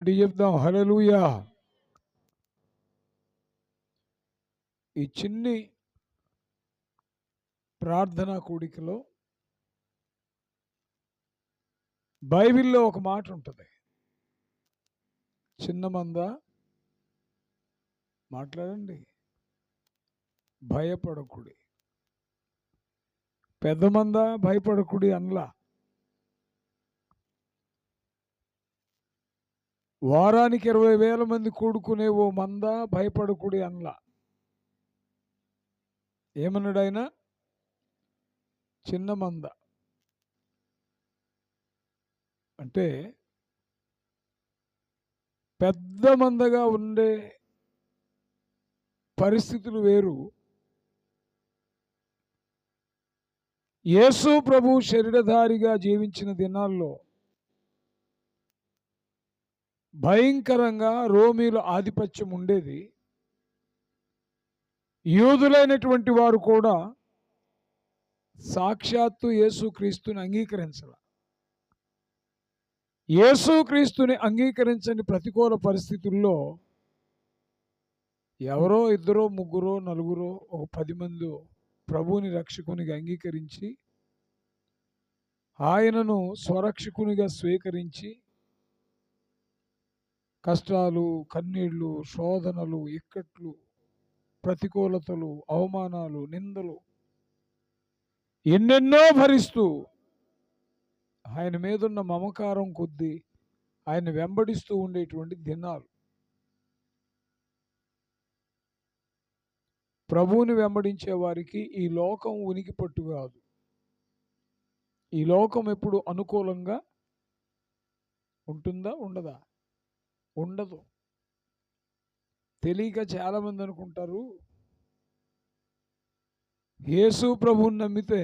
చెప్దాం హల్లెలూయా. ఈ చిన్ని ప్రార్థనా కూడికలో బైబిల్లో ఒక మాట ఉంటుంది. చిన్న మంద మాట్లాడండి, భయపడకుడి. పెద్ద మంద భయపడకుడి అనలా. వారానికి 20,000 మంది కూడుకునే ఓ మంద భయపడకుడి అనలా. ఏమన్నాడు ఆయన? చిన్న మంద. అంటే పెద్ద మందగా ఉండే పరిస్థితులు వేరు. యేసు ప్రభు శరీరధారిగా జీవించిన దినాల్లో భయంకరంగా రోమీల ఆధిపత్యం ఉండేది. యూదులైనటువంటి వారు కూడా సాక్షాత్తు యేసుక్రీస్తుని అంగీకరించాల. యేసుక్రీస్తుని అంగీకరించని ప్రతికూల పరిస్థితుల్లో ఎవరో ఇద్దరో ముగ్గురో నలుగురో ఒక 10 మంది ప్రభువుని రక్షకునిగా అంగీకరించి ఆయనను స్వరక్షకునిగా స్వీకరించి కష్టాలు, కన్నీళ్లు, శోధనలు, ఇక్కట్లు, ప్రతికూలతలు, అవమానాలు, నిందలు ఎన్నెన్నో భరిస్తూ ఆయన మీదున్న మమకారం కొద్దీ ఆయన వెంబడిస్తూ ఉండేటువంటి దినాలు. ప్రభువుని వెంబడించే వారికి ఈ లోకం ఉనికి పట్టు కాదు. ఈ లోకం ఎప్పుడు అనుకూలంగా ఉంటుందా? ఉండదా? ఉండదు. తెలియక చాలామంది అనుకుంటారు యేసు ప్రభువుని నమ్మితే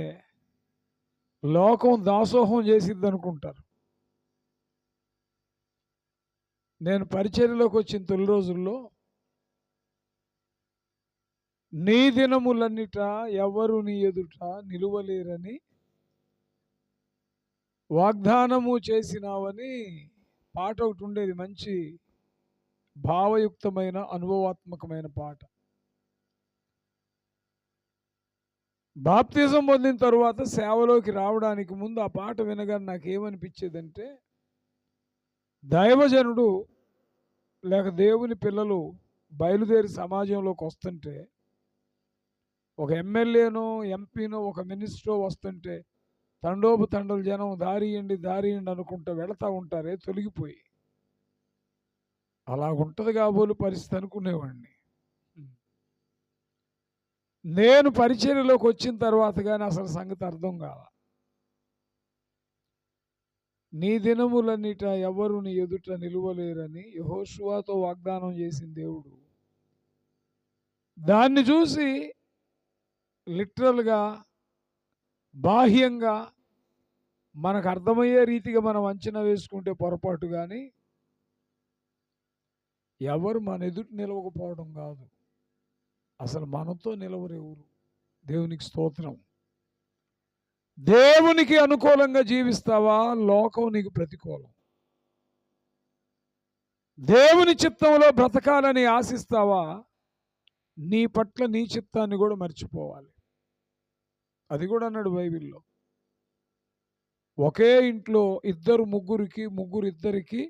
లోకం దాసోహం చేసిద్ది అనుకుంటారు. నేను పరిచర్యలోకి వచ్చిన తొలి రోజుల్లో నీ దినములన్నిట ఎవరు నీ ఎదుట నిలువలేరని వాగ్దానము చేసినావని పాట ఒకటి ఉండేది. మంచి భావయుక్తమైన అనుభవాత్మకమైన పాట. బాప్తిజం పొందిన తరువాత సేవలోకి రావడానికి ముందు ఆ పాట వినగానే నాకేమనిపించేదంటే దైవజనుడు లేక దేవుని పిల్లలు బయలుదేరి సమాజంలోకి వస్తుంటే ఒక ఎమ్మెల్యేనో ఎంపీనో ఒక మినిస్టరో వస్తుంటే తండోపు తండలు జనం దారియండి దారియండి అనుకుంటూ వెళతా ఉంటారే తొలగిపోయి. అలాగుంటుంది కాబోలు పరిస్థితి అనుకునేవాడిని. నేను పరిచర్యలోకి వచ్చిన తర్వాత కానీ అసలు సంగతి అర్థం కాల. నీ దినములన్నిట ఎవరు నీ ఎదుట నిలువలేరని యెహోషువతో వాగ్దానం చేసిన దేవుడు దాన్ని చూసి లిటరల్గా బాహ్యంగా మనకు అర్థమయ్యే రీతిగా మనం అంచనా వేసుకుంటే పొరపాటు. కానీ ఎవరు మన ఎదుట నిలవకపోవడం కాదు, అసలు మనతో నిలవరెవరు? దేవునికి స్తోత్రం. దేవునికి అనుకూలంగా జీవిస్తావా? లోకం నీకు ప్రతికూలం. దేవుని చిత్తంలో బ్రతకాలని ఆశిస్తావా? నీ పట్ల నీ చిత్తాన్ని కూడా మర్చిపోవాలి. అది కూడా అన్నాడు బైబిల్లో. ఒకే ఇంట్లో ఇద్దరు ముగ్గురికి, ముగ్గురు ఇద్దరికి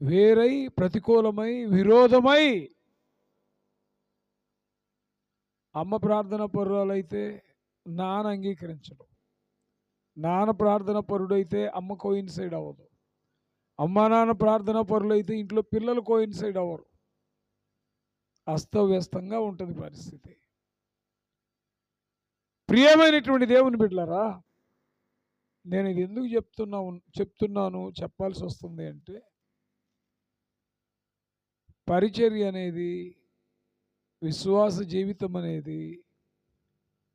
వేరై, ప్రతికూలమై, విరోధమై. అమ్మ ప్రార్థన పరురాలైతే నాన్న అంగీకరించడు. నాన్న ప్రార్థన పరుడైతే అమ్మ కోయిన్సైడ్ అవ్వదు. అమ్మ నాన్న ప్రార్థన పరులైతే ఇంట్లో పిల్లలు కోయిన్సైడ్ అవ్వరు. అస్తవ్యస్తంగా ఉంటుంది పరిస్థితి. ప్రియమైనటువంటి దేవుని బిడ్డలారా, నేను ఇది ఎందుకు చెప్తున్నాను చెప్పాల్సి వస్తుంది అంటే, పరిచర్య అనేది, విశ్వాస జీవితం అనేది,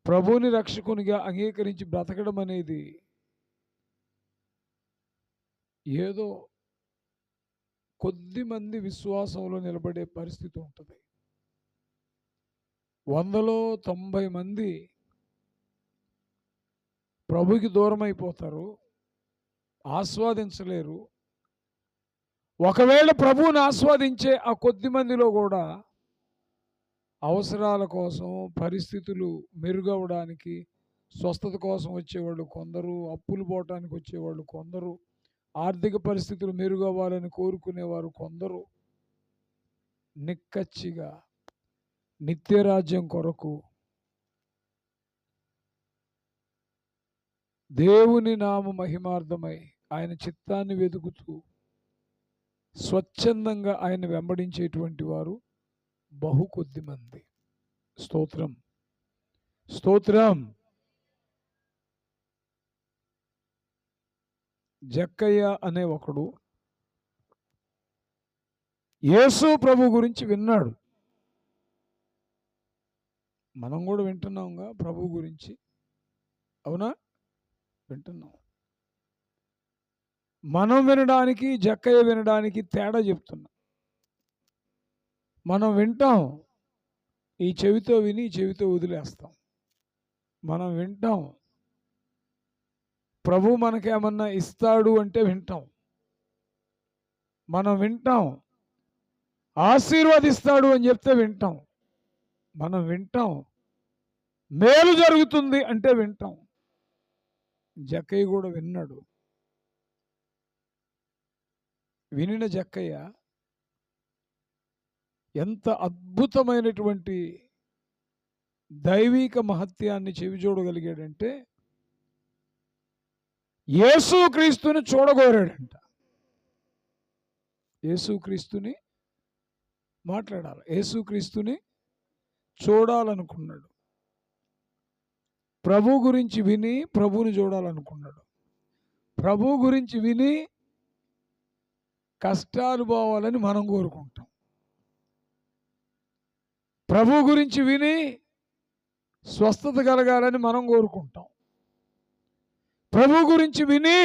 ప్రభువుని రక్షకునిగా అంగీకరించి బ్రతకడం అనేది ఏదో కొద్ది మంది విశ్వాసంలో నిలబడే పరిస్థితి ఉంటుంది. 100లో 90 మంది ప్రభుకి దూరం అయిపోతారు, ఆస్వాదించలేరు, ఒకవేళ ప్రభువుని ఆస్వాదించే ఆ కొద్ది మందిలో కూడా అవసరాల కోసం, పరిస్థితులు మెరుగవడానికి, స్వస్థత కోసం వచ్చేవాళ్ళు కొందరు, అప్పులు పోవటానికి వచ్చేవాళ్ళు కొందరు, ఆర్థిక పరిస్థితులు మెరుగవ్వాలని కోరుకునేవారు కొందరు, నిక్కచ్చిగా నిత్యరాజ్యం కొరకు దేవుని నామ మహిమార్థమై ఆయన చిత్తాన్ని వెతుకుతూ స్వచ్ఛందంగా ఆయన వెంబడించేటువంటి వారు బహు కొద్ది మంది. స్తోత్రం, స్తోత్రం. జక్కయ్య అనే ఒకడు యేసు ప్రభు గురించి విన్నాడు. మనం కూడా వింటున్నాంగా ప్రభు గురించి, అవునా? వింటున్నాం. మనం వినడానికి జక్కయ్య వినడానికి తేడా చెప్తున్నాం. మనం వింటాం, ఈ చెవితో విని ఈ చెవితో వదిలేస్తాం. మనం వింటాం, ప్రభు మనకేమన్నా ఇస్తాడు అంటే వింటాం. మనం వింటాం, ఆశీర్వదిస్తాడు అని చెప్తే వింటాం. మనం వింటాం, మేలు జరుగుతుంది అంటే వింటాం. జక్కయ్య కూడా విన్నాడు. వినిన జక్కయ్య ఎంత అద్భుతమైనటువంటి దైవిక మహత్యాన్ని చెవిచూడగలిగాడంటే, యేసుక్రీస్తుని చూడగోరాడంట. యేసుక్రీస్తుని మాట్లాడాలి, యేసుక్రీస్తుని చూడాలనుకున్నాడు. ప్రభు గురించి విని ప్రభుని చూడాలనుకున్నాడు. ప్రభు గురించి విని కష్టాలు పోవాలని మనం కోరుకుంటాం. ప్రభు గురించి విని స్వస్థత కలగాలని మనం కోరుకుంటాం. ప్రభు గురించి విని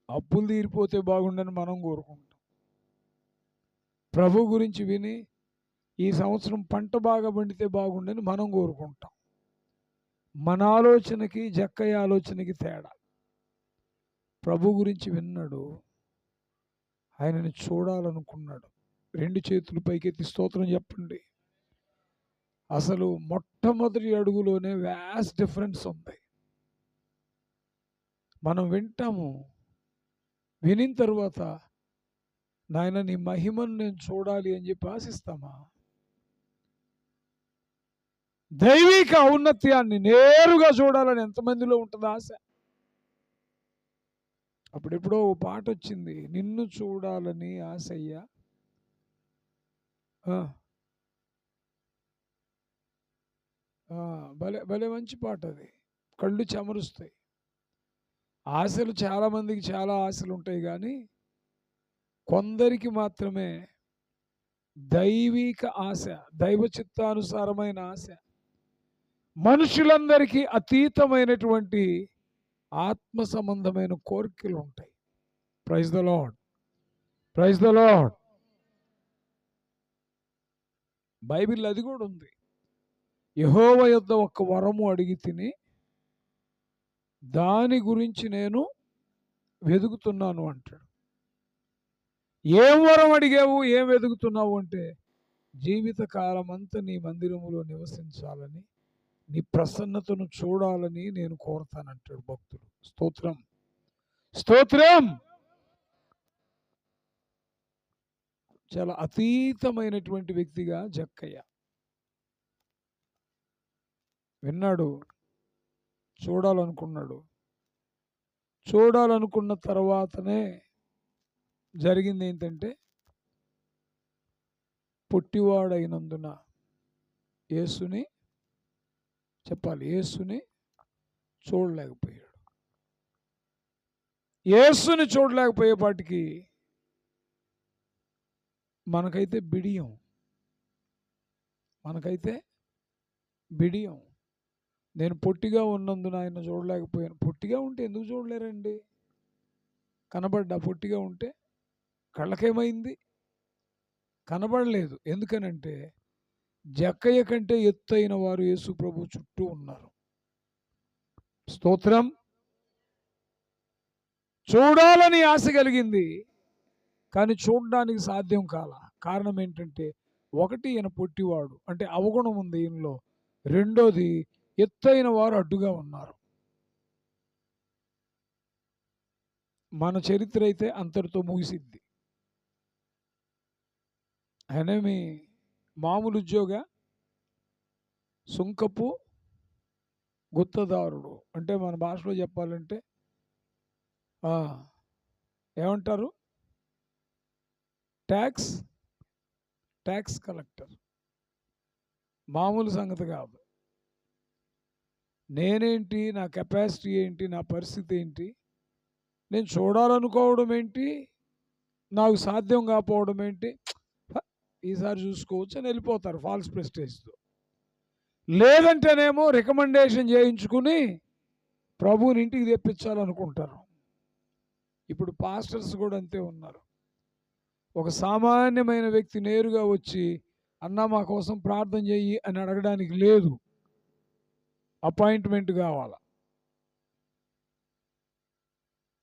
అప్పులు తీరిపోతే బాగుండని మనం కోరుకుంటాం. ప్రభు గురించి విని ఈ సంవత్సరం పంట బాగా పండితే బాగుండని మనం కోరుకుంటాం. మన ఆలోచనకి జక్కయ్య ఆలోచనకి తేడా. ప్రభు గురించి విన్నాడు, ఆయనని చూడాలనుకున్నాడు. రెండు చేతులు పైకెత్తి స్తోత్రం చెప్పండి. అసలు మొట్టమొదటి అడుగులోనే వ్యాస్ట్ డిఫరెన్స్ ఉంది. మనం వింటాము, వినిన తర్వాత నాయన నీ మహిమను నేను చూడాలి అని చెప్పి ఆశిస్తామా? దైవిక ఔన్నత్యాన్ని నేరుగా చూడాలని ఎంతమందిలో ఉంటుంది ఆశ? అప్పుడెప్పుడో ఓ పాట వచ్చింది, నిన్ను చూడాలని ఆశయ్యా. భలే భలే మంచి పాట అది. కళ్ళు చెమరుస్తాయి. ఆశలు చాలామందికి చాలా ఆశలు ఉంటాయి, కానీ కొందరికి మాత్రమే దైవిక ఆశ, దైవ చిత్తానుసారమైన ఆశ, మనుషులందరికీ అతీతమైనటువంటి ఆత్మ సంబంధమైన కోరికలు ఉంటాయి. Praise the Lord, praise the Lord. Bible అది కూడా ఉంది. యెహోవా యొద్ద ఒక వరము అడిగి తిని దాని గురించి నేను వెతుకుతున్నాను అంటాడు. ఏం వరం అడిగావు, ఏం వెతుకుతున్నావు అంటే, జీవిత కాలం అంతా నీ మందిరములో నివసించాలని, నీ ప్రసన్నతను చూడాలని నేను కోరుతానంటాడు భక్తుడు. స్తోత్రం, స్తోత్రం. చాలా అతీతమైనటువంటి వ్యక్తిగా జక్కయ్య విన్నాడు, చూడాలనుకున్నాడు. చూడాలనుకున్న తర్వాతనే జరిగింది ఏంటంటే, పుట్టివాడైనందున యేసుని చెప్పాలి, యేసుని చూడలేకపోయాడు. యేసుని చూడలేకపోయేపాటికి మనకైతే బిడియం, మనకైతే బిడియం. నేను పొట్టిగా ఉన్నందున ఆయన చూడలేకపోయాను. పొట్టిగా ఉంటే ఎందుకు చూడలేరండి? కనబడ్డా పొట్టిగా ఉంటే? కళ్ళకేమైంది? కనబడలేదు. ఎందుకనంటే జక్కయ్య కంటే ఎత్తైన వారు యేసు ప్రభు చుట్టూ ఉన్నారు. స్తోత్రం. చూడాలని ఆశ కలిగింది, కానీ చూడడానికి సాధ్యం కాల. కారణం ఏంటంటే, ఒకటి ఈయన పొట్టివాడు అంటే అవగుణం ఉంది ఈయనలో. రెండోది ఎత్తైన వారు అడ్డుగా ఉన్నారు. మన చరిత్ర అయితే అంతటితో ముగిసిద్ది. ఆయనేమి మామూలు ఉద్యోగ, సుంకపు గుత్తదారుడు. అంటే మన భాషలో చెప్పాలంటే ఏమంటారు, ట్యాక్స్ కలెక్టర్. మామూలు సంగతి కాదు. నేనేంటి, నా కెపాసిటీ ఏంటి, నా పరిస్థితి ఏంటి, నేను చూడాలనుకోవడం ఏంటి, నాకు సాధ్యం కాకపోవడం ఏంటి, ఈసారి చూసుకోవచ్చు అని వెళ్ళిపోతారు ఫాల్స్ ప్రెస్టేజ్తో. లేదంటేనేమో రికమెండేషన్ చేయించుకుని ప్రభువుని ఇంటికి తెప్పించాలనుకుంటారు. ఇప్పుడు పాస్టర్స్ కూడా అంతే ఉన్నారు. ఒక సామాన్యమైన వ్యక్తి నేరుగా వచ్చి అన్నా మా కోసం ప్రార్థన చెయ్యి అని అడగడానికి లేదు, అపాయింట్మెంట్ కావాల.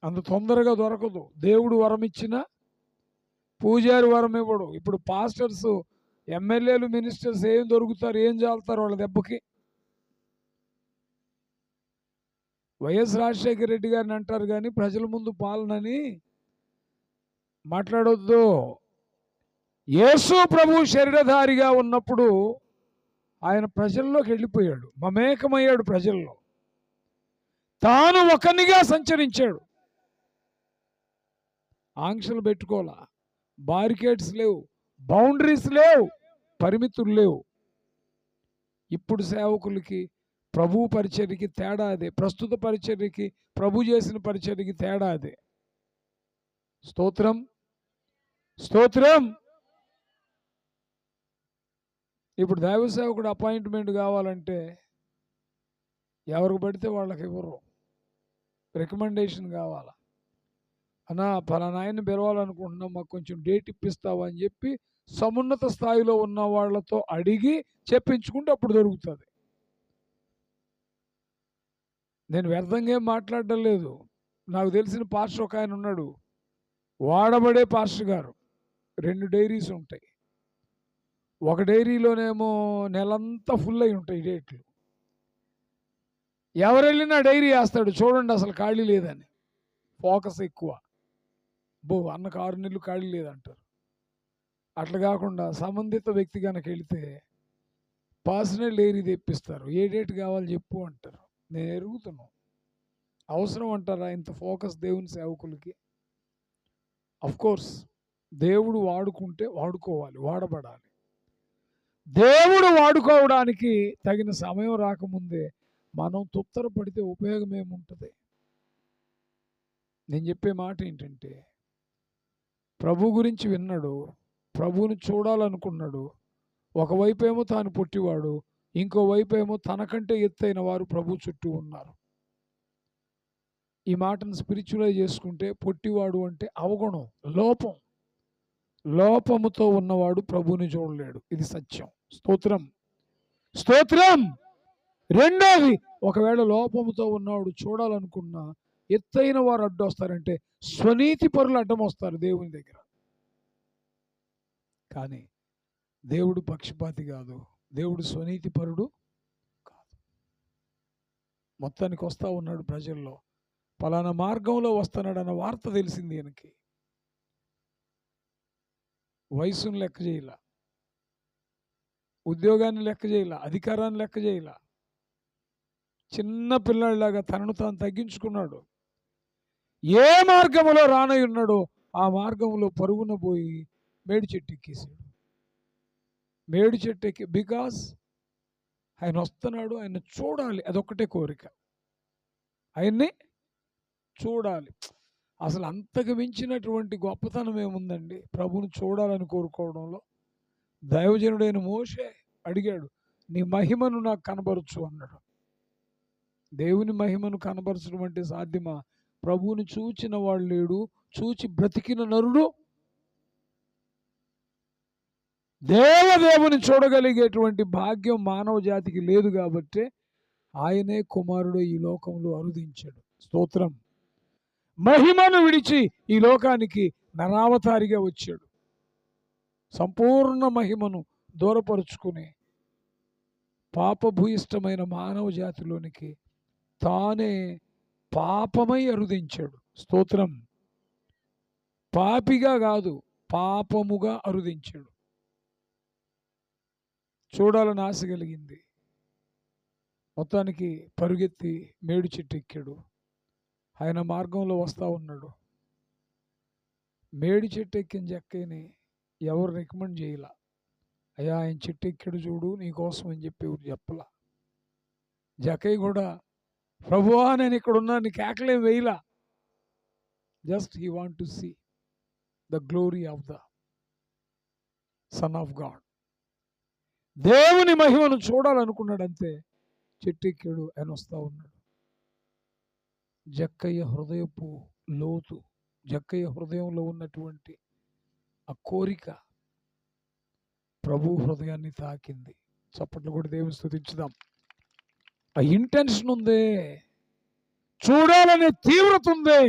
అంత తొందరగా దొరకదు. దేవుడు వరం ఇచ్చినా పూజారి వరం ఇవ్వడు. ఇప్పుడు పాస్టర్స్, ఎమ్మెల్యేలు, మినిస్టర్స్ ఏం దొరుకుతారు, ఏం చాలుతారు వాళ్ళ దెబ్బకి. వైఎస్ రాజశేఖర రెడ్డి గారిని అంటారు కానీ ప్రజల ముందు పాలనని మాట్లాడొద్దు. యేసు ప్రభు శరీరధారిగా ఉన్నప్పుడు ఆయన ప్రజల్లోకి వెళ్ళిపోయాడు, మమేకమయ్యాడు ప్రజల్లో. తాను ఒకనిగా సంచరించాడు. ఆంక్షలు పెట్టుకోలా, బారికేడ్స్ లేవు, బౌండరీస్ లేవు, పరిమితులు లేవు. ఇప్పుడు సేవకులకి ప్రభు పరిచర్యకి తేడా అదే. ప్రస్తుత పరిచర్యకి ప్రభు చేసిన పరిచర్యకి తేడా అదే. స్తోత్రం, స్తోత్రం. ఇప్పుడు దైవ సేవకుడు అపాయింట్మెంట్ కావాలంటే ఎవరికి పడితే వాళ్ళకి ఇవ్వరు, రికమెండేషన్ కావాలా. అన్నా పలానా ఆయన్ని పిలవాలనుకుంటున్నాం, మాకు కొంచెం డేట్ ఇప్పిస్తావా అని చెప్పి సమున్నత స్థాయిలో ఉన్న వాళ్ళతో అడిగి చెప్పించుకుంటే అప్పుడు దొరుకుతుంది. నేను వ్యర్థంగా ఏం మాట్లాడడం లేదు. నాకు తెలిసిన పాస్టర్ ఒక ఆయన ఉన్నాడు, వాడబడే పాస్టర్ గారు. 2 డైరీస్ ఉంటాయి. ఒక డైరీలోనేమో నెలంతా ఫుల్ అయి ఉంటాయి డేట్లు. ఎవరు వెళ్ళినా డైరీ వేస్తాడు, చూడండి అసలు ఖాళీ లేదని. ఫోకస్ ఎక్కువ. అన్నకు 6 నెలలు ఖాళీ లేదంటారు. అట్లా కాకుండా సంబంధిత వ్యక్తి కనుక వెళితే పర్సనల్ డైరీ తెప్పిస్తారు. ఏ డేట్ కావాలి చెప్పు అంటారు. నేను ఎరుగుతున్నాను. అవసరం అంటారా ఇంత ఫోకస్ దేవుని సేవకులకి? కోర్స్ దేవుడు వాడుకుంటే వాడుకోవాలి, వాడబడాలి. దేవుడు వాడుకోవడానికి తగిన సమయం రాకముందే మనం తొత్తరపడితే ఉపయోగం ఏముంటుంది? నేను చెప్పే మాట ఏంటంటే, ప్రభు గురించి విన్నాడు, ప్రభువుని చూడాలనుకున్నాడు. ఒకవైపు ఏమో తాను పొట్టివాడు, ఇంకోవైపు ఏమో తనకంటే ఎత్తైన వారు ప్రభు చుట్టూ ఉన్నారు. ఈ మాటను స్పిరిచువలైజ్ చేసుకుంటే పొట్టివాడు అంటే అవగుణం, లోపముతో ఉన్నవాడు ప్రభువుని చూడలేడు. ఇది సత్యం. స్తోత్రం, స్తోత్రం. రెండోది, ఒకవేళ లోపముతో ఉన్నవాడు చూడాలనుకున్నా ఎత్తైన వారు అడ్డొస్తారంటే స్వనీతి పరులు అడ్డం వస్తారు దేవుని దగ్గర. కానీ దేవుడు పక్షపాతి కాదు, దేవుడు స్వనీతి పరుడు కాదు. మొత్తానికి వస్తూ ఉన్నాడు ప్రజల్లో, పలానా మార్గంలో వస్తున్నాడు అన్న వార్త తెలిసింది ఈయనకి. వయసును లెక్క చేయాల, ఉద్యోగాన్ని లెక్క చేయాల, అధికారాన్ని లెక్క చేయాల. చిన్న పిల్లాడిలాగా తనను తాను తగ్గించుకున్నాడు. ఏ మార్గంలో రానై ఉన్నాడో ఆ మార్గంలో పరుగున పోయి మేడి చెట్టు ఎక్కేసాడు. మేడి చెట్టు ఎక్కి, బికాస్ ఆయన వస్తున్నాడు, ఆయన చూడాలి, అదొక్కటే కోరిక, ఆయన్ని చూడాలి. అసలు అంతకు మించినటువంటి గొప్పతనం ఏముందండి ప్రభువుని చూడాలని కోరుకోవడంలో? దైవజనుడైన మోషే అడిగాడు, నీ మహిమను నాకు కనబరచు అన్నాడు. దేవుని మహిమను కనబరచడం అంటే సాధ్యమా? ప్రభువుని చూచిన వాడు లేడు, చూచి బ్రతికిన నరుడు. దేవదేవుని చూడగలిగేటువంటి భాగ్యం మానవ జాతికి లేదు కాబట్టి ఆయనే కుమారుడు ఈ లోకంలో అరుదించాడు. స్తోత్రం. మహిమను విడిచి ఈ లోకానికి నరావతారిగా వచ్చాడు. సంపూర్ణ మహిమను దూరపరుచుకుని పాపభూయిష్టమైన మానవ జాతిలోనికి తానే పాపమై అరుదించాడు. స్తోత్రం. పాపిగా కాదు, పాపముగా అరుదించాడు. చూడాలని ఆశ కలిగింది. మొత్తానికి పరుగెత్తి మేడు చెట్టు ఎక్కాడు. ఆయన మార్గంలో వస్తూ ఉన్నాడు. మేడి చెట్టు ఎక్కిన జక్కయ్యని ఎవరు రికమెండ్ చేయాల. అయ్యా ఆయన చెట్టు ఎక్కాడు చూడు నీకోసం అని చెప్పి ఎవరు చెప్పలా. జక్కయ్య కూడా ప్రభువా నేను ఇక్కడ ఉన్నా నీ కేకలేం వేయలా. Just he want to see the glory of the son of God. దేవుని మహిమను చూడాలనుకున్నాడు అంతే. చెట్టు ఎక్కాడు, ఆయన వస్తూ ఉన్నాడు. జక్కయ్య హృదయపు లోతు, జక్కయ్య హృదయంలో ఉన్నటువంటి ఆ కోరిక ప్రభు హృదయాన్ని తాకింది. చప్పట్లు కూడా దేవుని స్తుతించుదాం. ఆ ఇంటెన్షన్ ఉందే, చూడాలనే తీవ్రత ఉందే.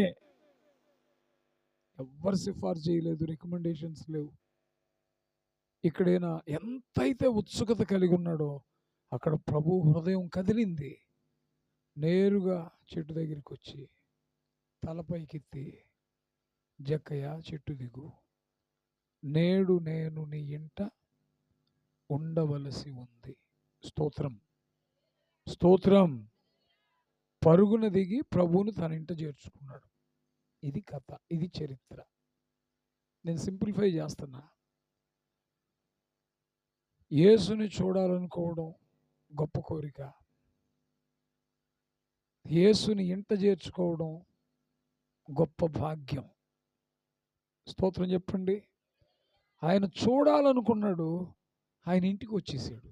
ఎవ్వరు సిఫార్సు చేయలేదు, రికమెండేషన్స్ లేవు. ఇక్కడైనా ఎంతైతే ఉత్సుకత కలిగి ఉన్నాడో అక్కడ ప్రభు హృదయం కదిలింది. నేరుగా చెట్టు దగ్గరికి వచ్చి తలపైకెత్తి, జక్కయ్య చెట్టు దిగు, నేడు నేను నీ ఇంట ఉండవలసి ఉంది. స్తోత్రం, స్తోత్రం. పరుగున దిగి ప్రభువును తన ఇంట చేర్చుకున్నాడు. ఇది కథ, ఇది చరిత్ర. నేను సింప్లిఫై చేస్తున్నా. యేసుని చూడాలనుకోవడం గొప్ప కోరిక, యేసుని ఇంట చేర్చుకోవడం గొప్ప భాగ్యం. స్తోత్రం చెప్పండి. ఆయన చూడాలనుకున్నాడు, ఆయన ఇంటికి వచ్చేసాడు.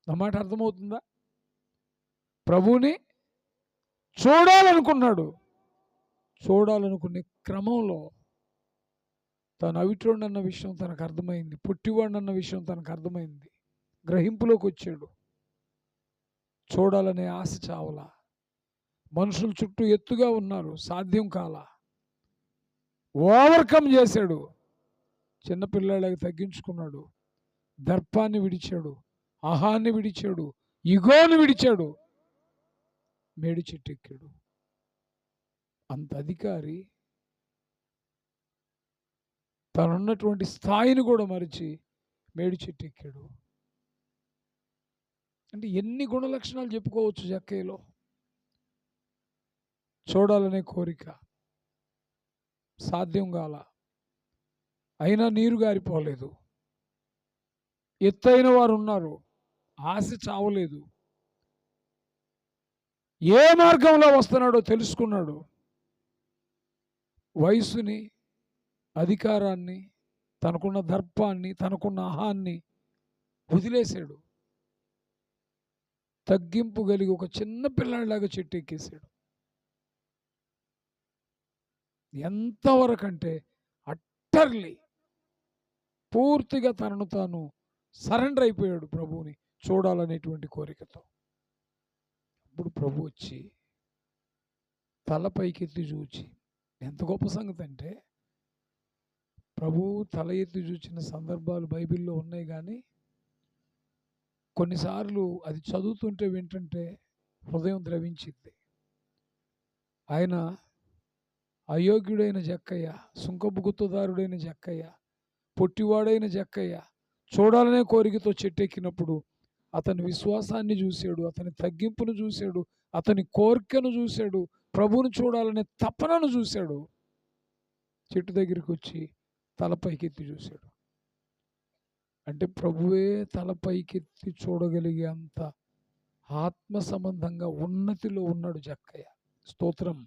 నా మాట అర్థమవుతుందా? ప్రభువుని చూడాలనుకున్నాడు. చూడాలనుకునే క్రమంలో తను అవిటోడు అన్న విషయం తనకు అర్థమైంది, పుట్టివాడు అన్న విషయం తనకు అర్థమైంది. గ్రహింపులోకి వచ్చాడు. చూడాలనే ఆశ చావలా. మనుషులు చుట్టూ ఎత్తుగా ఉన్నారు, సాధ్యం కాల. ఓవర్కమ్ చేశాడు. చిన్నపిల్లాడికి తగ్గించుకున్నాడు. దర్పాన్ని విడిచాడు, అహాన్ని విడిచాడు, ఇగోని విడిచాడు. మేడి చెట్టు ఎక్కాడు. అంత అధికారి తనున్నటువంటి స్థాయిని కూడా మరిచి మేడి చెట్టు ఎక్కాడు. అంటే ఎన్ని గుణ లక్షణాలు చెప్పుకోవచ్చు జక్కయ్యలో. చూడాలనే కోరిక సాధ్యం కాల, అయినా నీరు గారిపోలేదు. ఎత్తైన వారు ఉన్నారు, ఆశ చావలేదు. ఏ మార్గంలో వస్తున్నాడో తెలుసుకున్నాడు. వయసుని, అధికారాన్ని, తనకున్న దర్పాన్ని, తనకున్న అహాన్ని వదిలేశాడు. తగ్గింపు కలిగి ఒక చిన్న పిల్లాడిలాగా చెట్టు ఎక్కేశాడు. ఎంతవరకంటే అట్టర్లీ పూర్తిగా తనను తాను సరెండర్ అయిపోయాడు ప్రభువుని చూడాలనేటువంటి కోరికతో. అప్పుడు ప్రభు వచ్చి తల పైకెత్తి చూచి, ఎంత గొప్ప సంగతి అంటే ప్రభు తల ఎత్తి చూచిన సందర్భాలు బైబిల్లో ఉన్నాయి. కానీ కొన్నిసార్లు అది చదువుతుంటే వింటుంటే హృదయం ద్రవించింది. ఆయన అయోగ్యుడైన జక్కయ్య, సుంకపు గుత్తదారుడైన జక్కయ్య, పొట్టివాడైన జక్కయ్య చూడాలనే కోరికతో చెట్టెక్కినప్పుడు అతని విశ్వాసాన్ని చూశాడు, అతని తగ్గింపును చూశాడు, అతని కోరికను చూశాడు, ప్రభువును చూడాలనే తపనను చూశాడు. చెట్టు దగ్గరికి వచ్చి తలపైకెత్తి చూశాడు. అంటే ప్రభువే తలపైకెత్తి చూడగలిగే అంత ఆత్మ సంబంధంగా ఉన్నతిలో ఉన్నాడు జక్కయ్య. స్తోత్రం.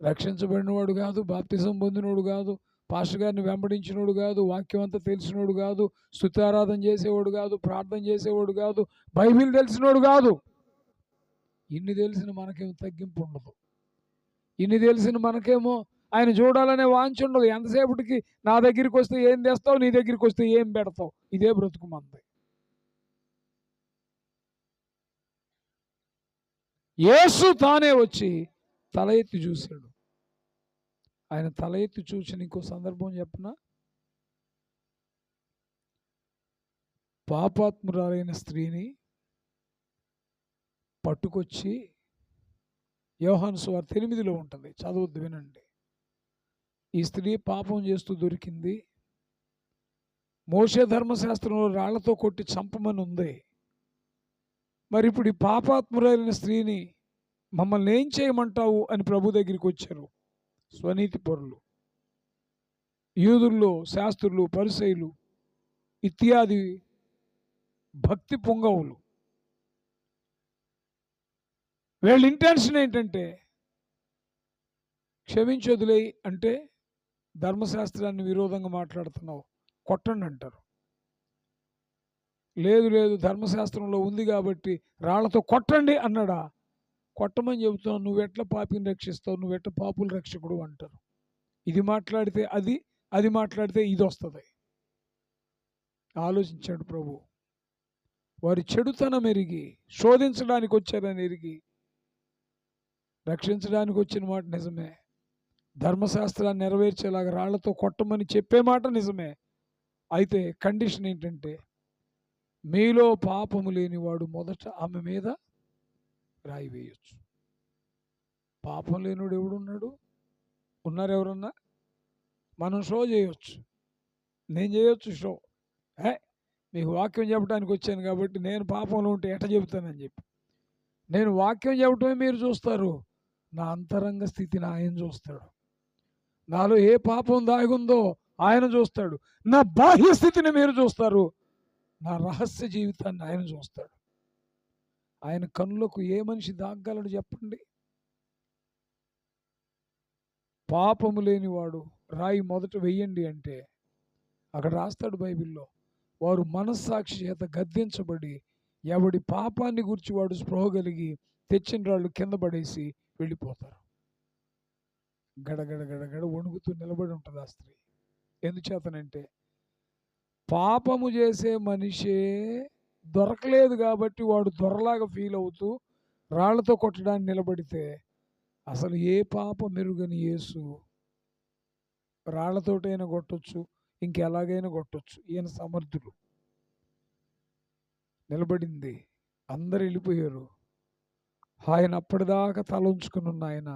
రక్షించబడినవాడు కాదు, బాప్తిజం పొందినోడు కాదు, పాస్టర్ గారిని వెంబడించినోడు కాదు, వాక్యం అంతా తెలిసినోడు కాదు, స్తుతారాధన చేసేవాడు కాదు, ప్రార్థన చేసేవాడు కాదు, బైబిల్ తెలిసినోడు కాదు. ఇన్ని తెలిసిన మనకేమో తగ్గింపు ఉండదు. ఇన్ని తెలిసిన మనకేమో ఆయన చూడాలనే వాంఛ ఉండదు. ఎంతసేపటికి నా దగ్గరికి వస్తే ఏం తెస్తావు, నీ దగ్గరికి వస్తే ఏం పెడతావు, ఇదే బ్రతుకు మంది. యేసు తానే వచ్చి తల ఎత్తి చూశాడు. ఆయన తల ఎత్తి చూసిన ఇంకో సందర్భం చెప్పనా? పాపాత్మురాలైన స్త్రీని పట్టుకొచ్చి, యోహాను సువార్త 8లో ఉంటుంది, చదవద్దు, వినండి. ఈ స్త్రీ పాపం చేస్తూ దొరికింది. మోషే ధర్మశాస్త్రంలో రాళ్లతో కొట్టి చంపమని ఉంది. మరి ఇప్పుడు ఈ పాపాత్మురాలైన స్త్రీని మమ్మల్ని ఏం చేయమంటావు అని ప్రభు దగ్గరికి వచ్చారు స్వనీతి పరులు, యూదుల్లో శాస్త్రులు, పరిసయ్యులు ఇత్యాది భక్తి పొంగవులు. వీళ్ళ ఇంటెన్షన్ ఏంటంటే, క్షమించొదిలేయి అంటే ధర్మశాస్త్రాన్ని విరోధంగా మాట్లాడుతున్నావు, కొట్టండి అంటారు. లేదు లేదు, ధర్మశాస్త్రంలో ఉంది కాబట్టి రాళ్లతో కొట్టండి అన్నాడా? కొట్టమని చెబుతున్నావు, నువ్వెట్లా పాపిని రక్షిస్తావు, నువ్వెట్లా పాపుల రక్షకుడు అంటారు. ఇది మాట్లాడితే అది, అది మాట్లాడితే ఇది వస్తుంది. ఆలోచించాడు ప్రభు. వారి చెడుతనం ఎరిగి, శోధించడానికి వచ్చారని ఎరిగి, రక్షించడానికి వచ్చిన మాట నిజమే, ధర్మశాస్త్రాన్ని నెరవేర్చేలాగా రాళ్లతో కొట్టమని చెప్పే మాట నిజమే. అయితే కండిషన్ ఏంటంటే, మీలో పాపము లేనివాడు మొదట ఆమె మీద రాయి వేయొచ్చు. పాపం లేనివాడు ఎవడున్నాడు? ఉన్నారు ఎవరన్నా? మనం షో చేయొచ్చు, నేను చేయొచ్చు షో. మీకు వాక్యం చెప్పడానికి వచ్చాను కాబట్టి నేను పాపంలో ఉంటే ఎట్ట చెబుతానని చెప్పి, నేను వాక్యం చెప్పటమే మీరు చూస్తారు, నా అంతరంగ స్థితిని ఆయన చూస్తాడు. నాలో ఏ పాపం దాగుందో ఆయన చూస్తాడు. నా బాహ్య స్థితిని మీరు చూస్తారు, నా రహస్య జీవితాన్ని ఆయన చూస్తాడు. ఆయన కన్నులకు ఏ మనిషి దాగగలడు చెప్పండి? పాపము లేనివాడు రాయి మొదట వెయ్యండి అంటే అక్కడ రాస్తాడు బైబిల్లో, వారు మనస్సాక్షి చేత గద్దించబడి ఎవడి పాపాన్ని గురించి వాడు స్పృహ కలిగి తెచ్చిన రాళ్ళు కింద పడేసి వెళ్ళిపోతారు. గడగడ గడగడ వణుకుతూ నిలబడి ఉంటుంది ఆ స్త్రీ. ఎందుచేతనంటే పాపము చేసే మనిషే దొరకలేదు కాబట్టి వాడు దొరలాగా ఫీల్ అవుతూ రాళ్లతో కొట్టడానికి నిలబడితే, అసలు ఏ పాప మెరుగని యేసు రాళ్లతోటైనా కొట్టొచ్చు, ఇంకెలాగైనా కొట్టొచ్చు, ఈయన సమర్థుడు. నిలబడింది, అందరు వెళ్ళిపోయారు. ఆయన అప్పటిదాకా తల ఉంచుకుని ఉన్న ఆయన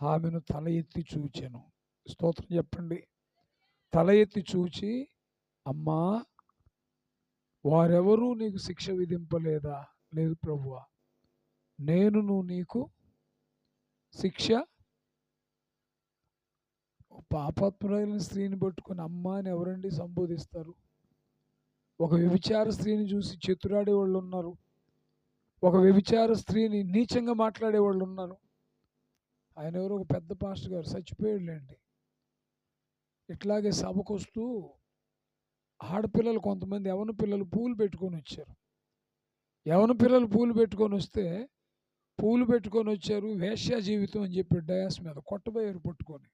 ఆమెను తల ఎత్తి చూచాను. స్తోత్రం చెప్పండి. తల ఎత్తి చూచి, అమ్మా, వారెవరూ నీకు శిక్ష విధింపలేదా? లేదు ప్రభువా, నేనును నీకు శిక్ష. పాపాత్ములైన స్త్రీని పట్టుకొని అమ్మా అని ఎవరండి సంబోధిస్తారు? ఒక వ్యభిచార స్త్రీని చూసి చెతురాడే వాళ్ళు ఉన్నారు, ఒక వ్యభిచార స్త్రీని నీచంగా మాట్లాడే వాళ్ళు ఉన్నారు. ఆయన ఎవరో ఒక పెద్ద పాస్టర్ గారు, చచ్చిపోయాడులేండి. ఇట్లాగే సభకు వస్తూ ఆడపిల్లలు కొంతమంది యవన పిల్లలు పూలు పెట్టుకొని వచ్చారు. యవన పిల్లలు పూలు పెట్టుకొని వస్తే, పూలు పెట్టుకొని వచ్చారు వేశ్యా జీవితం అని చెప్పి డయాస్ మీద కొట్టబోయారు పట్టుకొని.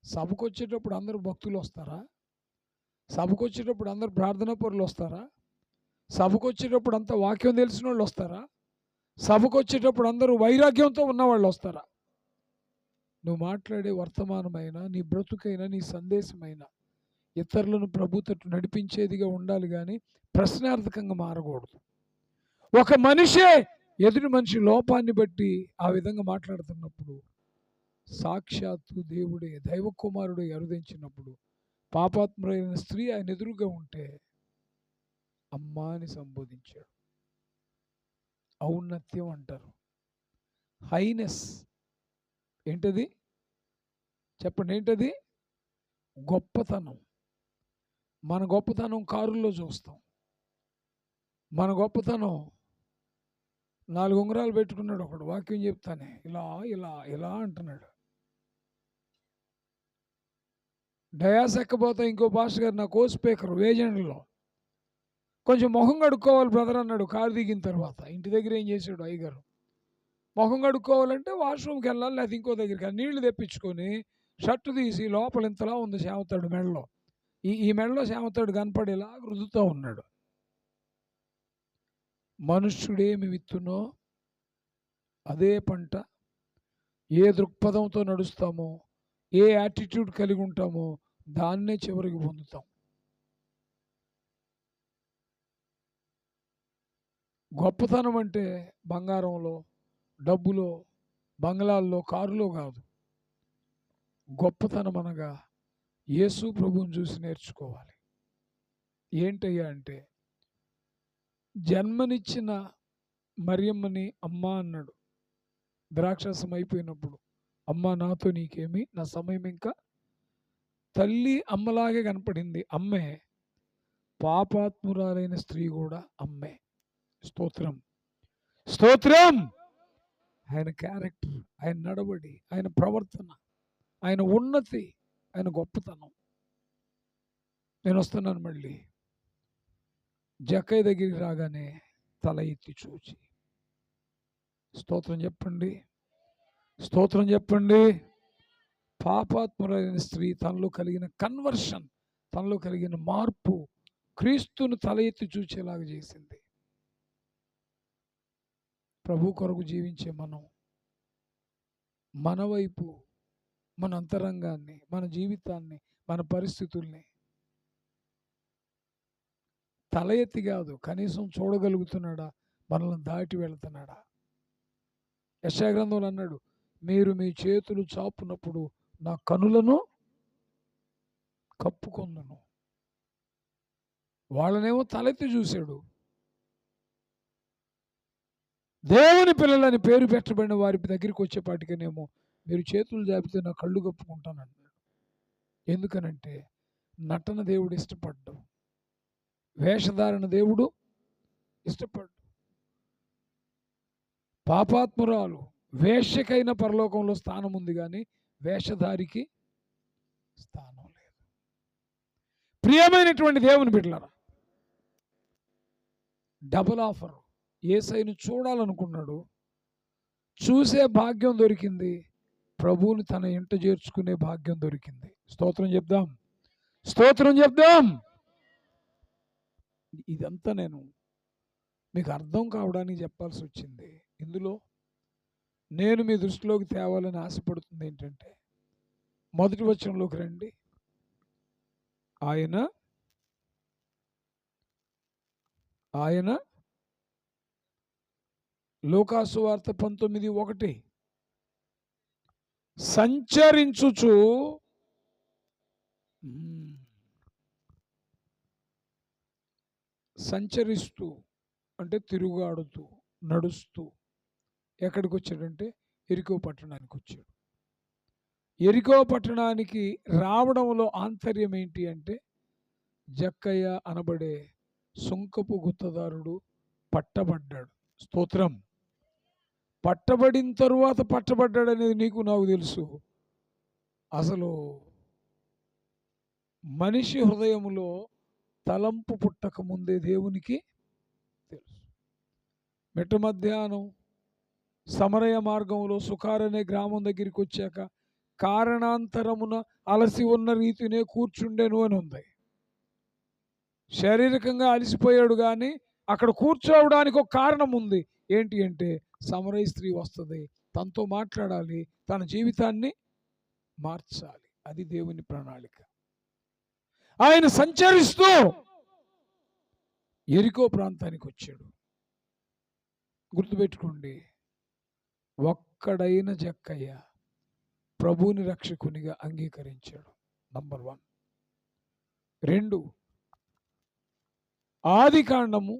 సభకు వచ్చేటప్పుడు అందరూ భక్తులు వస్తారా? సభకు వచ్చేటప్పుడు అందరు ప్రార్థనా పరులు వస్తారా? సభకు వచ్చేటప్పుడు అంతా వాక్యం తెలిసిన వాళ్ళు వస్తారా? సభకు వచ్చేటప్పుడు అందరూ వైరాగ్యంతో ఉన్నవాళ్ళు వస్తారా? నువ్వు మాట్లాడే వర్తమానమైన, నీ బ్రతుకైనా, నీ సందేశమైనా ఇతరులను ప్రభు తట్టు నడిపించేదిగా ఉండాలి కానీ ప్రశ్నార్థకంగా మారకూడదు. ఒక మనిషే ఎదుటి మనిషి లోపాన్ని బట్టి ఆ విధంగా మాట్లాడుతున్నప్పుడు, సాక్షాత్తు దేవుడే, దైవ కుమారుడే అరుదించినప్పుడు, పాపాత్ములైన స్త్రీ ఆయన ఎదురుగా ఉంటే అమ్మా అని సంబోధించాడు. ఔన్నత్యం అంటారు, హైనెస్. ఏంటది చెప్పండి? ఏంటది? గొప్పతనం. మన గొప్పతనం కారుల్లో చూస్తాం. మన గొప్పతనం 4 ఉంగరాలు పెట్టుకున్నాడు ఒకడు, వాక్యం చెప్తానే ఇలా ఇలా ఇలా అంటున్నాడు. డయాస్ ఎక్కబోతా ఇంకో పాస్టర్ గారు, నా కో స్పీకర్ వేజెండ్లో, కొంచెం మొహం కడుక్కోవాలి బ్రదర్ అన్నాడు. కారు దిగిన తర్వాత ఇంటి దగ్గర ఏం చేశాడు అయ్యగారు, మొహం కడుక్కోవాలంటే వాష్రూమ్కి వెళ్ళాలి, లేకపోతే ఇంకో దగ్గరికి నీళ్లు తెప్పించుకొని షర్టు తీసి లోపల ఇంతలా ఉంది శామతాడు మెడలో, ఈ మెడలో శామతాడు కనపడేలా రుద్దుతూ ఉన్నాడు. మనుష్యుడేమి విత్తునో అదే పంట. ఏ దృక్పథంతో నడుస్తామో, ఏ యాటిట్యూడ్ కలిగి ఉంటామో దాన్నే చివరికి పొందుతాం. గొప్పతనం అంటే బంగారంలో, డబ్బులో, బంగ్లాల్లో, కారులో కాదు. గొప్పతనం అనగా యేసు ప్రభువుని చూసి నేర్చుకోవాలి. ఏంటయ్యా అంటే, జన్మనిచ్చిన మరియమ్మని అమ్మా అన్నాడు. ద్రాక్షారసం అయిపోయినప్పుడు, అమ్మా నాతో నీకేమి, నా సమయం ఇంకా. తల్లి అమ్మలాగే కనపడింది, అమ్మే. పాపాత్మురాలైన స్త్రీ కూడా అమ్మే. స్తోత్రం, స్తోత్రం. ఆయన క్యారెక్టర్, ఆయన నడవడి, ఆయన ప్రవర్తన, ఆయన ఉన్నతి, ఆయన గొప్పతనం. నేను వస్తున్నాను మళ్ళీ. జక్కయ్య దగ్గరికి రాగానే తల ఎత్తి చూచి, స్తోత్రం చెప్పండి, స్తోత్రం చెప్పండి. పాపాత్మురైన స్త్రీ తనలో కలిగిన కన్వర్షన్, తనలో కలిగిన మార్పు క్రీస్తును తల ఎత్తి చూచేలాగా చేసింది. ప్రభు కొరకు జీవించే మనం మన వైపు, మన అంతరంగాన్ని, మన జీవితాన్ని, మన పరిస్థితుల్ని తల ఎత్తి కాదు, కనీసం చూడగలుగుతున్నాడా, మనల్ని దాటి వెళ్తున్నాడా? యెషయా గ్రంథంలో అన్నాడు, మీరు మీ చేతులు చాపునప్పుడు నా కనులను కప్పుకొందును. వాళ్ళనేమో తలెత్తి చూశాడు. దేవుని పిల్లలని పేరు పెట్టబడిన వారి దగ్గరికి వచ్చేపాటికనేమో మీరు చేతులు జాపితే నా కళ్ళు కప్పుకుంటానన్నాడు. ఎందుకనంటే నటన దేవుడు ఇష్టపడ్డు, వేషధారణ దేవుడు ఇష్టపడ్డు. పాపాత్మురాలు వేశ్యకైన పరలోకంలో స్థానం ఉంది, కానీ వేషధారికి స్థానం లేదు. ప్రియమైనటువంటి దేవుని బిడ్డలారా, డబుల్ ఆఫర్. యేసయ్యను చూడాలనుకున్నాడు, చూసే భాగ్యం దొరికింది, ప్రభువుని తన ఇంట చేర్చుకునే భాగ్యం దొరికింది. స్తోత్రం చెప్దాం, స్తోత్రం చెప్దాం. ఇదంతా నేను మీకు అర్థం కావడానికి చెప్పాల్సి వచ్చింది. ఇందులో నేను మీ దృష్టిలోకి తేవాలని ఆశపడుతుంది ఏంటంటే, మొదటి వచనంలోకి రండి. ఆయన లూకాసు వార్త 19:1 సంచరించుచు, సంచరిస్తూ అంటే తిరుగాడుతూ, నడుస్తూ ఎక్కడికి వచ్చాడంటే ఎరికో పట్టణానికి వచ్చాడు. ఎరికో పట్టణానికి రావడంలో ఆంతర్యం ఏంటి అంటే, జక్కయ్య అనబడే సుంకపు గుత్తదారుడు పట్టబడ్డాడు. స్తోత్రం. పట్టబడిన తరువాత పట్టబడ్డాడు అనేది నీకు నాకు తెలుసు. అసలు మనిషి హృదయములో తలంపు పుట్టక ముందే దేవునికి తెలుసు. మిట్ట మధ్యాహ్నం సమరయ మార్గంలో సుకారనే గ్రామం దగ్గరికి వచ్చాక కారణాంతరమున అలసి ఉన్న రీతినే కూర్చుండెను అని ఉంది. శారీరకంగా అలసిపోయాడు, కానీ అక్కడ కూర్చోవడానికి ఒక కారణం ఉంది. ఏంటి అంటే, సమరయ స్త్రీ వస్తుంది, తనతో మాట్లాడాలి, తన జీవితాన్ని మార్చాలి. అది దేవుని ప్రణాళిక. ఆయన సంచరిస్తూ ఎరికో ప్రాంతానికి వచ్చాడు. గుర్తుపెట్టుకోండి, ఒక్కడైన జక్కయ్య ప్రభువుని రక్షకునిగా అంగీకరించాడు. నంబర్ 1. 2, ఆదికాండము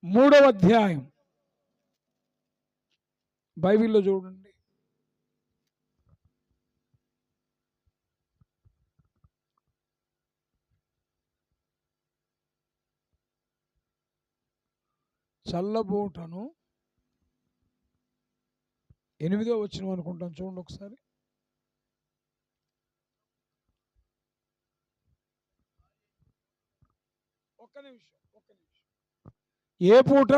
3వ అధ్యాయం బైబిల్లో చూడండి. చల్లబోటను 8వ వచనం అనుకుంటాను, చూడండి ఒకసారి. ఒక్క నిమిషం. ఏ పూట?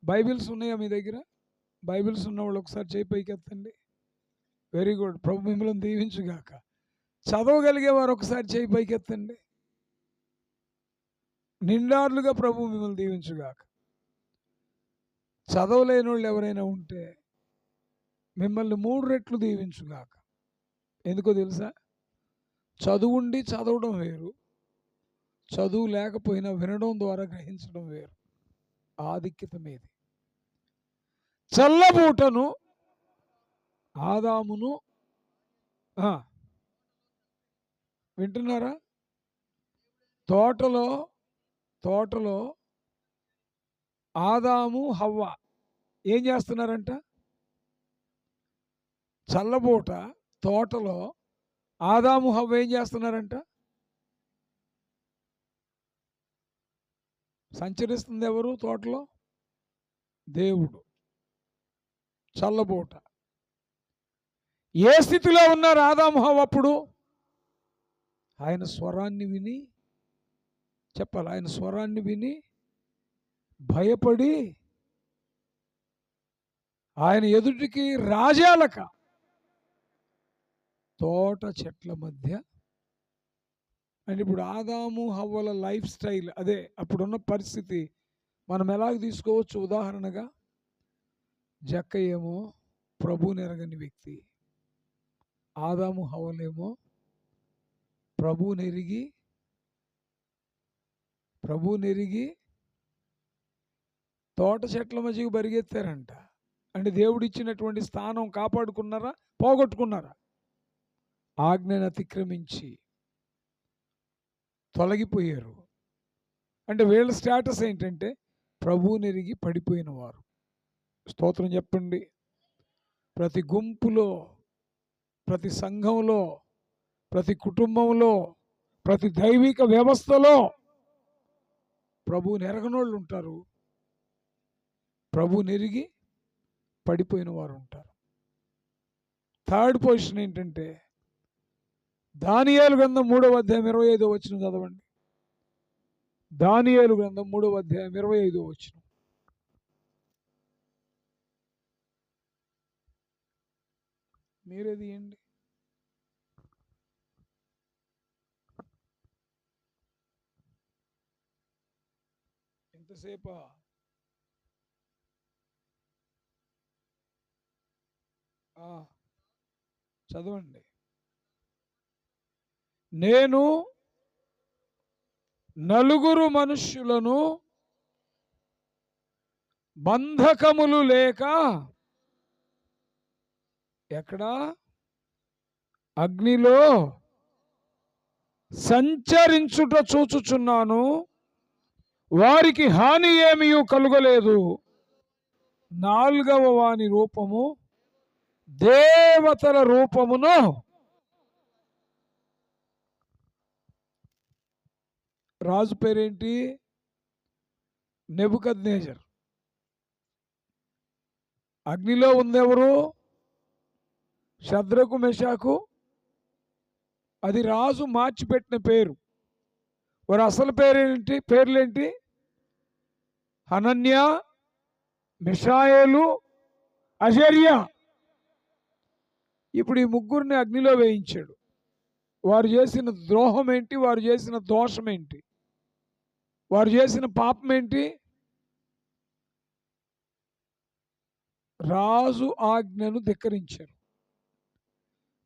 బైబిల్స్ ఉన్నాయా మీ దగ్గర? బైబిల్స్ ఉన్నవాళ్ళు ఒకసారి చేయి పైకెత్తండి. Very good. ప్రభు మిమ్మల్ని దీవించుగాక. చదవగలిగేవారు ఒకసారి చేయి పైకెత్తండి. నిండార్లుగా ప్రభు మిమ్మల్ని దీవించుగాక. చదవలేని వాళ్ళు ఎవరైనా ఉంటే మిమ్మల్ని 3 రెట్లు దీవించుగాక. ఎందుకో తెలుసా? చదువుండి చదవడం వేరు, చదువు లేకపోయినా వినడం ద్వారా గ్రహించడం వేరు. ఆధిక్యత మీది. చల్లబూటను ఆదామును వింటున్నారా? తోటలో ఆదాము హవ్వ ఏం చేస్తున్నారంట? చల్లబూట తోటలో ఆదాము హవ్వ ఏం చేస్తున్నారంట? సంచరిస్తుంది ఎవరు తోటలో? దేవుడు. చల్లబూట. ఏ స్థితిలో ఉన్నారు ఆదాము హవ్వ అప్పుడు? ఆయన స్వరాన్ని విని, చెప్పాలి, ఆయన స్వరాన్ని విని భయపడి ఆయన ఎదుటికి రాజాలక తోట చెట్ల మధ్య. అంటే ఇప్పుడు ఆదాము హవ్వల లైఫ్ స్టైల్ అదే. అప్పుడున్న పరిస్థితి మనం ఎలాగ తీసుకోవచ్చు? ఉదాహరణగా జక్కయ్య ఏమో ప్రభువుని ఎరగని వ్యక్తి, ఆదాము హవ్వలేమో ప్రభువునెరిగి తోట చెట్ల మధ్యకు పరిగెత్తారంట. అంటే దేవుడు ఇచ్చినటువంటి స్థానం కాపాడుకున్నారా, పోగొట్టుకున్నారా? ఆజ్ఞను అతిక్రమించి తొలగిపోయారు. అంటే వీళ్ళ స్టేటస్ ఏంటంటే ప్రభువునెరిగి పడిపోయిన వారు. స్తోత్రం చెప్పండి. ప్రతి గుంపులో, ప్రతి సంఘంలో, ప్రతి కుటుంబంలో, ప్రతి దైవిక వ్యవస్థలో ప్రభువుని ఎరగనోళ్ళు ఉంటారు, ప్రభువుని ఎరిగి పడిపోయిన వారు ఉంటారు. థర్డ్ పొజిషన్ ఏంటంటే దానియేలు గ్రంథం 3వ అధ్యాయం 25వ వచనం చదవండి. దానియేలు గ్రంథం 3వ అధ్యాయం 25వ వచనం. మీరేది ఏంటి? ఎంతసేపా? చదవండి. నేను నలుగురు మనుష్యులను బంధకములు లేక ఎక్కడా అగ్నిలో సంచరించుట చూచుచున్నాను, వారికి హాని ఏమీ కలుగలేదు. 4వ వాని రూపము దేవతల రూపమును. రాజు పేరేంటి? నెబుకద్నెజర్. అగ్నిలో ఉందెవరు? షద్రకు మెషాకు. అది రాజు మార్చిపెట్టిన పేరు. వారి అసలు పేర్లేంటి? హనన్యా, మిషాయేలు, అజర్యా. ఇప్పుడు ఈ ముగ్గురిని అగ్నిలో వేయించాడు. వారు చేసిన ద్రోహం ఏంటి? వారు చేసిన దోషం ఏంటి? వారు చేసిన పాపం ఏంటి? రాజు ఆజ్ఞను ధిక్కరించారు.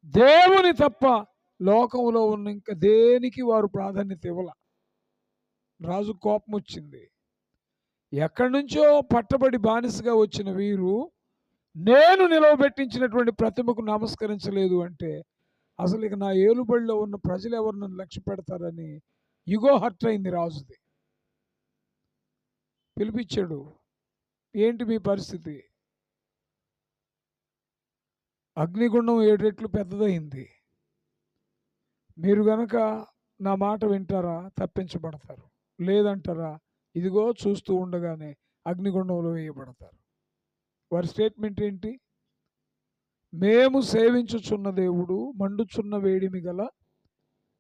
దేవుని తప్ప లోకంలో ఉన్న ఇంకా దేనికి వారు ప్రాధాన్యత ఇవ్వాల. రాజు కోపం వచ్చింది. ఎక్కడి నుంచో పట్టబడి బానిసగా వచ్చిన వీరు నేను నిలవబెట్టించినటువంటి ప్రతిమకు నమస్కరించలేదు అంటే అసలు ఇక నా ఏలుబడిలో ఉన్న ప్రజలు ఎవరు నన్ను లక్ష్య పెడతారని ఇగో హర్ట్ అయింది రాజుది. పిలిపించాడు. ఏంటి మీ పరిస్థితి? అగ్నిగుండం 7 రెట్లు పెద్దదైంది. మీరు గనక నా మాట వింటారా? తప్పించబడతారు. లేదంటారా? ఇదిగో చూస్తూ ఉండగానే అగ్నిగుండంలో వేయబడతారు. వారి స్టేట్మెంట్ ఏంటి? మేము సేవించుచున్న దేవుడు మండుచున్న వేడిమి గల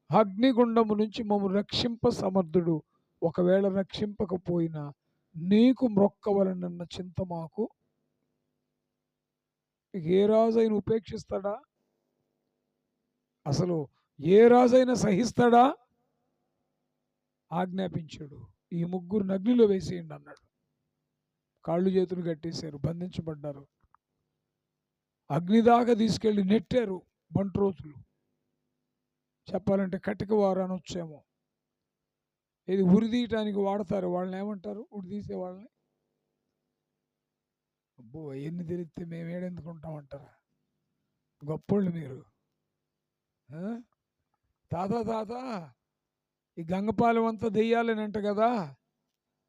అగ్నిగుండము నుంచి మమ్ము రక్షింప సమర్థుడు. ఒకవేళ రక్షింపకపోయినా నీకు మ్రొక్కవలనన్న చింత మాకు. ఏ రాజైనా ఉపేక్షిస్తాడా? అసలు ఏ రాజైనా సహిస్తాడా? ఆజ్ఞాపించాడు. ఈ ముగ్గురు అగ్నిలో వేసేయండి అన్నాడు. కాళ్ళు చేతులు కట్టేశారు, బంధించబడ్డారు. అగ్ని దాకా తీసుకెళ్ళి నెట్టారు బంట్రోతులు. చెప్పాలంటే కటిక వారు అనొచ్చేమో. ఇది ఉరిదీయటానికి వాడతారు. వాళ్ళని ఏమంటారు? ఉరిదీసే వాళ్ళని. అబ్బో ఎన్ని తెలిస్తే మేము ఏడెందుకుంటామంటారా? గొప్పోళ్ళు మీరు. తాత ఈ గంగపాలెం అంతా దెయ్యాలేనంట కదా,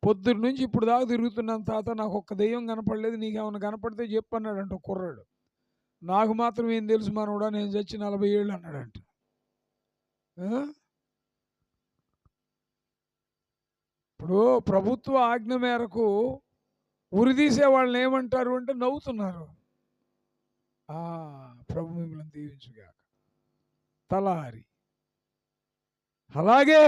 పొద్దున్న నుంచి ఇప్పుడు దాకా తిరుగుతున్నాను తాత, నాకు ఒక్క దెయ్యం కనపడలేదు, నీకేమన్నా కనపడితే చెప్పు అన్నాడంట కుర్రాడు. నాకు మాత్రం ఏం తెలుసు మనోడా, నేను చచ్చి 40 ఏళ్ళు అన్నాడంట. ఇప్పుడు ప్రభుత్వ ఆజ్ఞ మేరకు ఉరిదీసే వాళ్ళని ఏమంటారు అంటే నవ్వుతున్నారు. ప్రభు మిమ్మల్ని దీవించుగాక. తలారి. అలాగే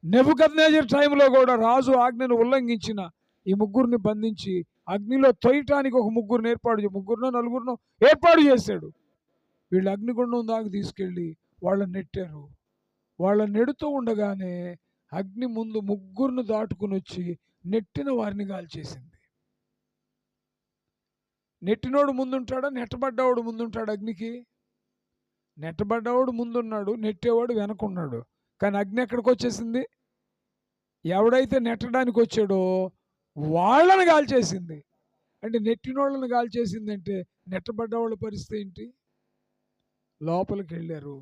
నెబుకద్నెజర్ టైంలో కూడా రాజు ఆజ్ఞను ఉల్లంఘించిన ఈ ముగ్గురిని బంధించి అగ్నిలో తొయ్యటానికి ఒక ముగ్గురునో నలుగురినో ఏర్పాటు చేశాడు. వీళ్ళు అగ్నిగుండం దాకా తీసుకెళ్ళి వాళ్ళని నెట్టారు. వాళ్ళని నెడుతూ ఉండగానే అగ్ని ముందు ముగ్గురిని దాటుకుని వచ్చి నెట్టిన వారిని కాల్చేసింది. నెట్టినోడు ముందుంటాడా, నెట్టబడ్డవాడు ముందుంటాడు? అగ్నికి నెట్టబడ్డవాడు ముందున్నాడు, నెట్టేవాడు వెనకున్నాడు. కానీ అగ్ని ఎక్కడికి వచ్చేసింది? ఎవడైతే నెట్టడానికి వచ్చాడో వాళ్ళని కాల్చేసింది. అంటే నెట్టినోళ్ళని కాల్చేసిందంటే నెట్టబడ్డవాళ్ళ పరిస్థితి ఏంటి? లోపలికి వెళ్ళారు.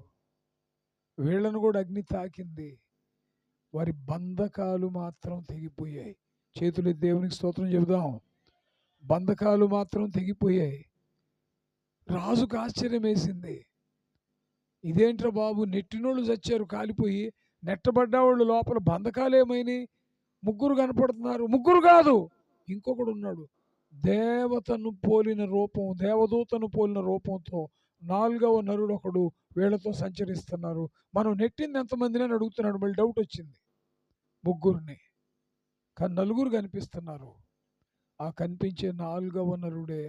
వీళ్ళను కూడా అగ్ని తాకింది. వారి బంధకాలు మాత్రం తెగిపోయాయి. చేతులు దేవునికి స్తోత్రం చెబుదాం. బంధకాలు మాత్రం తెగిపోయాయి. రాజుకు ఆశ్చర్యం వేసింది. ఇదేంట్రా బాబు, నెట్టినోళ్ళు చచ్చారు కాలిపోయి, నెట్టబడ్డవాళ్ళు లోపల బంధకాలు ఏమైనాయి? ముగ్గురు కనపడుతున్నారు. ముగ్గురు కాదు, ఇంకొకడు ఉన్నాడు. దేవతను పోలిన రూపం, దేవదూతను పోలిన రూపంతో 4వ నరుడు ఒకడు వీళ్ళతో సంచరిస్తున్నారు. మనం నెట్టింది ఎంతమందిని అని అడుగుతున్నాడు. మళ్ళీ డౌట్ వచ్చింది. ముగ్గురిని, కానీ నలుగురు కనిపిస్తున్నారు. ఆ కనిపించే 4వ నరుడే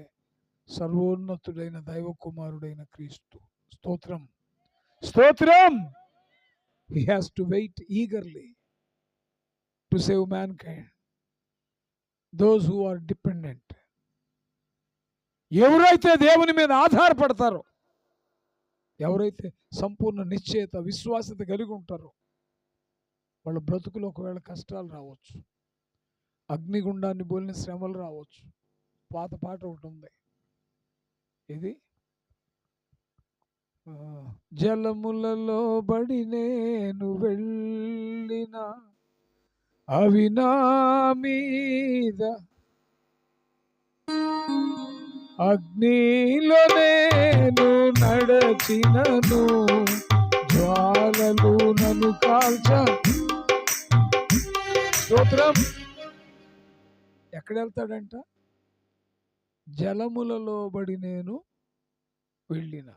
సర్వోన్నతుడైన దైవ కుమారుడైన క్రీస్తు. స్తోత్రం, స్తోత్రం. He has to wait eagerly to save mankind, those who are dependent. ఎవరైతే దేవుని మీద ఆధారపడతారో, ఎవరైతే సంపూర్ణ నిశ్చయత విశ్వాసత కలిగి ఉంటారో, వాళ్ళ బ్రతుకులో ఒకవేళ కష్టాలు రావచ్చు, అగ్నిగుండాన్ని పోలిన శ్రమలు రావచ్చు. పాత పాట ఒకటి ఉంది, ఇది జలములలో బడి నేను వెళ్ళిన అవి నా మీద, అగ్నిలో నేను నడచినను, జ్వాలలు నన్ను కాల్చ. స్తోత్రం. ఎక్కడ వెళ్తాడంట? జలములలో బడి నేను వెళ్ళిన.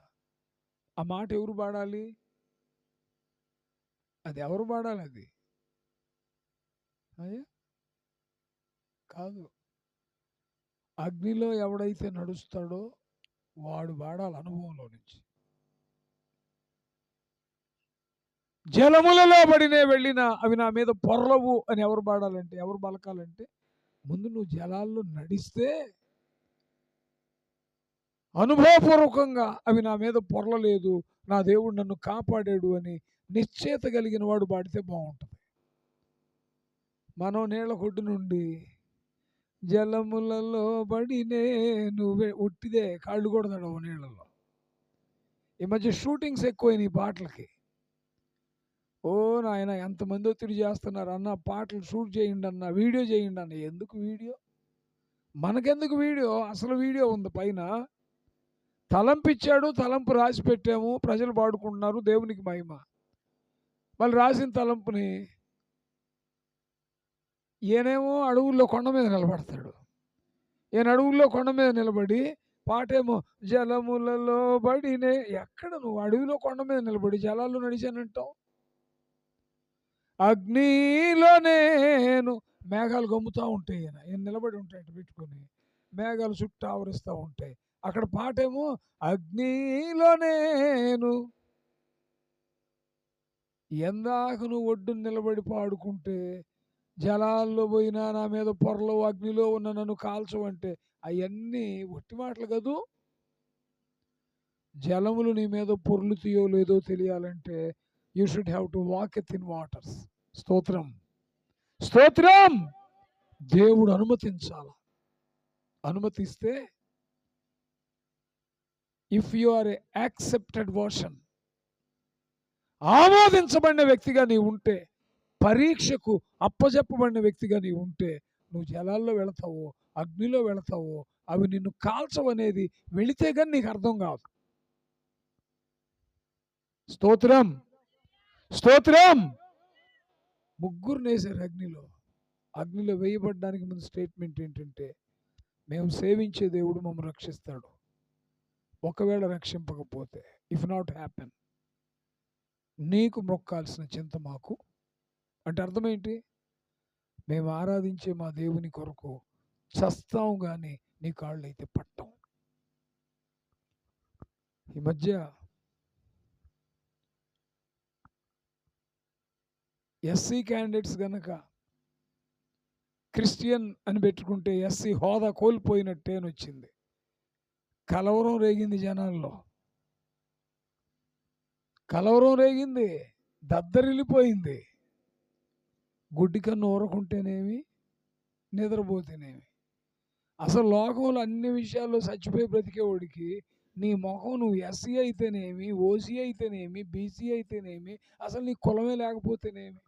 ఆ మాట ఎవరు పాడాలి? అది ఎవరు పాడాలి? అది అయ్యా కాదు. అగ్నిలో ఎవడైతే నడుస్తాడో వాడు పాడాలి అనుభవంలో నుంచి. జలములలో పడినే వెళ్ళిన అవి నా మీద పొర్లవు అని ఎవరు పాడాలంటే, ఎవరు పలకాలంటే, ముందు నువ్వు జలాల్లో నడిస్తే అనుభవపూర్వకంగా అవి నా మీద పొరలలేదు, నా దేవుడు నన్ను కాపాడాడు అని నిశ్చయత కలిగిన వాడు పాడితే బాగుంటుంది. మనం నీళ్ళ కొట్టు నుండి జలములలో బడినే నువ్వే ఉట్టిదే, కాళ్ళు కూడా తడవు నీళ్ళలో. ఈ మధ్య షూటింగ్స్ ఎక్కువైనాయి పాటలకి. ఓ నాయన, ఎంతమంది ఒత్తిడి చేస్తున్నారు అన్న, పాటలు షూట్ చేయండి అన్న, వీడియో చేయండి అన్న. ఎందుకు వీడియో? మనకెందుకు వీడియో? అసలు వీడియో ఉంది పైన. తలంపిచ్చాడు, తలంపు రాసి పెట్టాము, ప్రజలు పాడుకుంటున్నారు, దేవునికి మహిమ. వాళ్ళు రాసిన తలంపుని ఈయనేమో అడవుల్లో కొండ మీద నిలబడతాడు. ఈయన అడవుల్లో కొండ మీద నిలబడి పాటేమో జలములలో బడినే. ఎక్కడ నువ్వు అడవిలో కొండ మీద నిలబడి జలాల్లో నడిచానంటావు? అగ్నిలో నేను, మేఘాలు గమ్ముతూ ఉంటాయి, ఈయన నిలబడి ఉంటాయి పెట్టుకొని, మేఘాలు చుట్టూ ఆవరిస్తూ ఉంటాయి. అక్కడ పాటేమో అగ్నిలో నేను. ఎందాక నువ్వు ఒడ్డును నిలబడి పాడుకుంటే, జలాల్లో పోయినా నా మీద పొరలో అగ్నిలో ఉన్న నన్ను కాల్చవంటే అవన్నీ ఒట్టి మాటలు కదూ. జలములు నీ మీద పొర్లుతాయో లేదో తెలియాలంటే you should have to walk ఎత్ ఇన్ వాటర్స్. స్తోత్రం, స్తోత్రం. దేవుడు అనుమతించాల. అనుమతిస్తే if you are a accepted version, ఆమోదించబడిన వ్యక్తిగా నీవు ఉంటే, పరీక్షకు అప్పజెప్పబడిన వ్యక్తిగా నీవు ఉంటే, నువ్వు జలాల్లో వెళతావో అగ్నిలో వెళతావో అవి నిన్ను కాల్చవనేది వెళితే కానీ నీకు అర్థం కాదు. స్తోత్రం, స్తోత్రం. ముగ్గురు నేసారు అగ్నిలో. అగ్నిలో వేయబడడానికి ముందు స్టేట్మెంట్ ఏంటంటే, మేము సేవించే దేవుడు మమ్మల్ని రక్షిస్తాడు. ఒకవేళ రక్షింపకపోతే, ఇఫ్ నాట్ హ్యాపెన్, నీకు మొక్కాల్సిన చింత మాకు. అంటే అర్థం ఏంటి? మేము ఆరాధించే మా దేవుని కొరకు చస్తాం కానీ నీ కాళ్ళు అయితే పట్టాం. ఈ మధ్య ఎస్సీ క్యాండిడేట్స్ గనక క్రిస్టియన్ అని పెట్టుకుంటే ఎస్సీ హోదా కోల్పోయినట్టే అని వచ్చింది. కలవరం రేగింది జనాల్లో, కలవరం రేగింది, దద్దరిల్లిపోయింది. గుడ్డి కన్ను ఊరకుంటేనేమి, నిద్రపోతేనేమి. అసలు లోకంలో అన్ని విషయాల్లో చచ్చిపోయి బ్రతికేవాడికి నీ ముఖం, నువ్వు ఎస్సీ అయితేనేమి, ఓసీ అయితేనేమి, బీసీ అయితేనేమి, అసలు నీ కులమే లేకపోతేనేమి,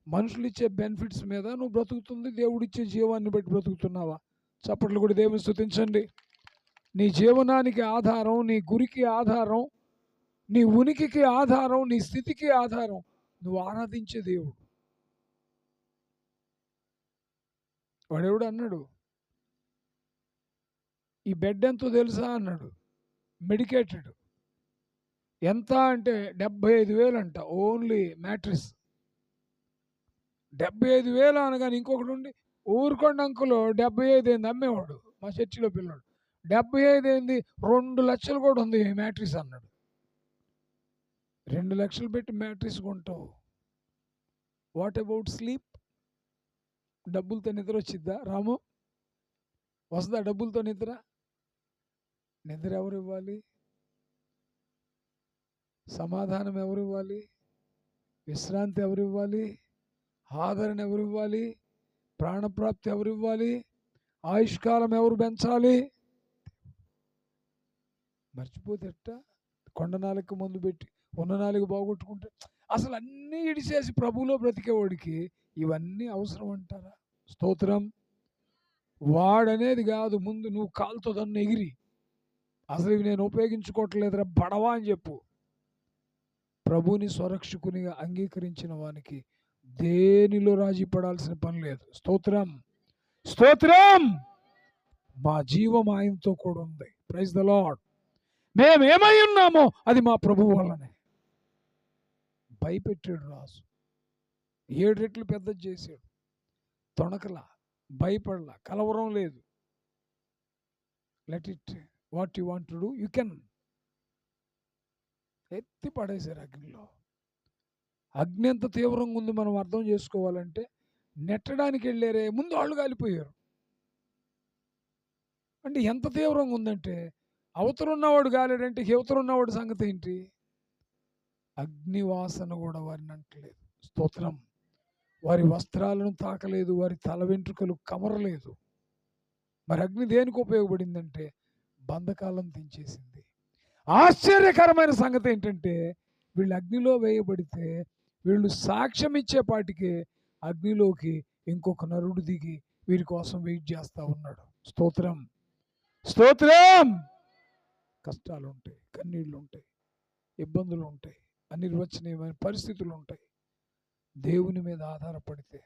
మనుషులు ఇచ్చే బెనిఫిట్స్ మీద నువ్వు బ్రతుకుతుంది, దేవుడిచ్చే జీవాన్ని బట్టి బ్రతుకుతున్నావా? చప్పట్లు కూడా దేవుని స్తుతించండి. నీ జీవనానికి ఆధారం, నీ గురికి ఆధారం, నీ ఉనికికి ఆధారం, నీ స్థితికి ఆధారం నువ్వు ఆరాధించే దేవుడు. వాడెవడు అన్నాడు, ఈ బెడ్ ఎంతో తెలుసా అన్నాడు. మెడికేటెడ్. ఎంత అంటే 75,000 అంట ఓన్లీ మ్యాట్రిస్. 75,000 అనగానే ఇంకొకటి ఉండి, ఊరుకొండ అంకులో 75 ఏంది అమ్మేవాడు, మా చర్చిలో పిల్లడు. 75 ఏంది, 2 లక్షలు కూడా ఉంది మ్యాట్రిస్ అన్నాడు. 2 లక్షలు పెట్టి మ్యాట్రిస్ కొంటావు. What about sleep? డబ్బులతో నిద్ర వచ్చిద్దా రాము? వస్తుందా డబ్బులతో నిద్ర? నిద్ర ఎవరు ఇవ్వాలి? సమాధానం ఎవరు ఇవ్వాలి? విశ్రాంతి ఎవరు ఇవ్వాలి? ఆదరణ ఎవరు ఇవ్వాలి? ప్రాణప్రాప్తి ఎవరు ఇవ్వాలి? ఆయుష్కాలం ఎవరు పెంచాలి? మర్చిపోతే ఎట్టా? కొండ నాలుగు మందు పెట్టి ఉన్న నాలుగు బాగొట్టుకుంటే, అసలు అన్నీ ఇడిసేసి ప్రభువులో బ్రతికేవాడికి ఇవన్నీ అవసరం అంటారా? స్తోత్రం. వాడనేది కాదు, ముందు నువ్వు కాలుతో దాన్ని ఎగిరి, అసలు ఇవి నేను ఉపయోగించుకోవట్లేదురా బడవా అని చెప్పు. ప్రభుని స్వరక్షకునిగా అంగీకరించిన వానికి దేనిలో రాజీ పడాల్సిన పని లేదు. స్తోత్రం, స్తోత్రం. మా జీవం ఆయనతో కూడా ఉంది. Praise the lord. మేమేమై ఉన్నామో అది మా ప్రభు వల్లనే. భయపెట్టాడు రాజు, 7 రెట్లు పెద్దది చేశాడు. తొణకలా, భయపడలా, కలవరం లేదు. Let it what you want to do, you can. ఎత్తి పడేశారు అగ్నిలో. అగ్ని ఎంత తీవ్రంగా ఉంది మనం అర్థం చేసుకోవాలంటే, నెట్టడానికి వెళ్ళారే ముందు వాళ్ళు కాలిపోయారు. అంటే ఎంత తీవ్రంగా ఉందంటే, అవతరున్నవాడు కాలేడంటే యువతరున్నవాడు సంగతి ఏంటి? అగ్నివాసన కూడా వారిని అంటలేదు. స్తోత్రం. వారి వస్త్రాలను తాకలేదు, వారి తల వెంట్రుకలు కమరలేదు. మరి అగ్ని దేనికి ఉపయోగపడిందంటే బంధకాలను తెంచేసింది. ఆశ్చర్యకరమైన సంగతి ఏంటంటే, వీళ్ళు అగ్నిలో వేయబడితే వీళ్ళు సాక్ష్యం ఇచ్చేపాటికే అగ్నిలోకి ఇంకొక నరుడు దిగి వీరి కోసం వెయిట్ చేస్తూ ఉన్నాడు. స్తోత్రం, స్తోత్రం. కష్టాలు ఉంటాయి, కన్నీళ్ళు ఉంటాయి, ఇబ్బందులు ఉంటాయి, అనిర్వచనీయమైన పరిస్థితులు ఉంటాయి. దేవుని మీద ఆధారపడితే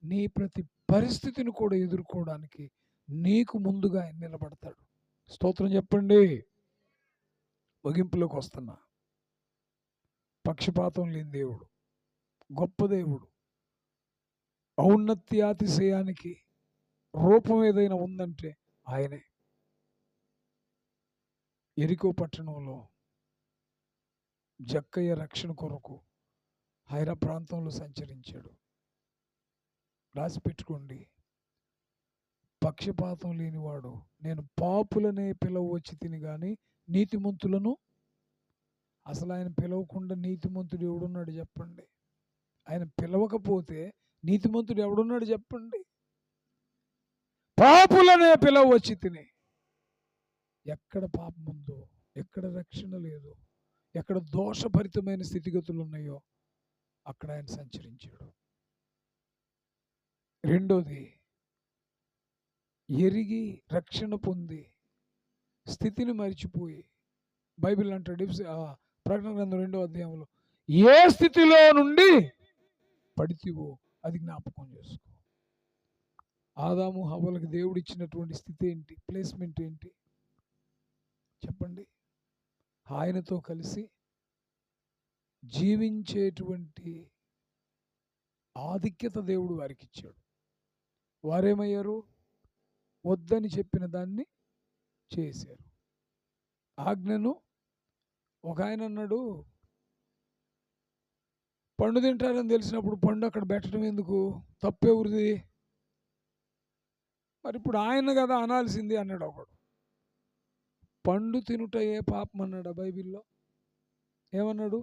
నీ ప్రతి పరిస్థితిని కూడా ఎదుర్కోవడానికి నీకు ముందుగా ఆయన నిలబడతాడు. స్తోత్రం చెప్పండి. ముగింపులోకి వస్తున్నా. పక్షపాతం లేని దేవుడు, గొప్ప దేవుడు. ఔన్నత్య అతిశయానికి రూపం ఏదైనా ఉందంటే ఆయనే. ఎరికో పట్టణంలో జక్కయ్య రక్షణ కొరకు హైరా ప్రాంతంలో సంచరించాడు. రాసి పెట్టుకోండి. పక్షపాతం లేనివాడు, నేను పాపులనే పిలవ వచ్చి తిని కానీ నీతిమంతులను. అసలు ఆయన పిలవకుండా నీతిమంతుడు ఎవడున్నాడు చెప్పండి? ఆయన పిలవకపోతే నీతిమంతుడు ఎవడున్నాడు చెప్పండి? పాపులనే పిలవచ్చి తిని. ఎక్కడ పాపం ఉందో, ఎక్కడ రక్షణ లేదో, ఎక్కడ దోషభరితమైన స్థితిగతులు ఉన్నాయో అక్కడ ఆయన సంచరించాడు. రెండోది, ఎరిగి రక్షణ పొంది స్థితిని మరిచిపోయి, బైబిల్ అంటాడు ప్రకటన గ్రంథం 2వ అధ్యాయంలో, ఏ స్థితిలో నుండి పడితివో అది జ్ఞాపకం చేసుకో. ఆదాము హవ్వలకు దేవుడు ఇచ్చినటువంటి స్థితి ఏంటి? ప్లేస్మెంట్ ఏంటి చెప్పండి? ఆయనతో కలిసి జీవించేటువంటి ఆధిక్యత దేవుడు వారికి ఇచ్చాడు. వారేమయ్యారు? వద్దని చెప్పిన దాన్ని చేశారు. ఆజ్ఞను ఒక ఆయన అన్నాడు, పండు తింటారని తెలిసినప్పుడు పండు అక్కడ పెట్టడం ఎందుకు? తప్పెవరిది? మరి ఇప్పుడు ఆయన కదా అనాల్సింది అన్నాడు ఒకడు. పండు తినుట ఏ పాపం అన్నాడు బైబిల్లో? ఏమన్నాడు?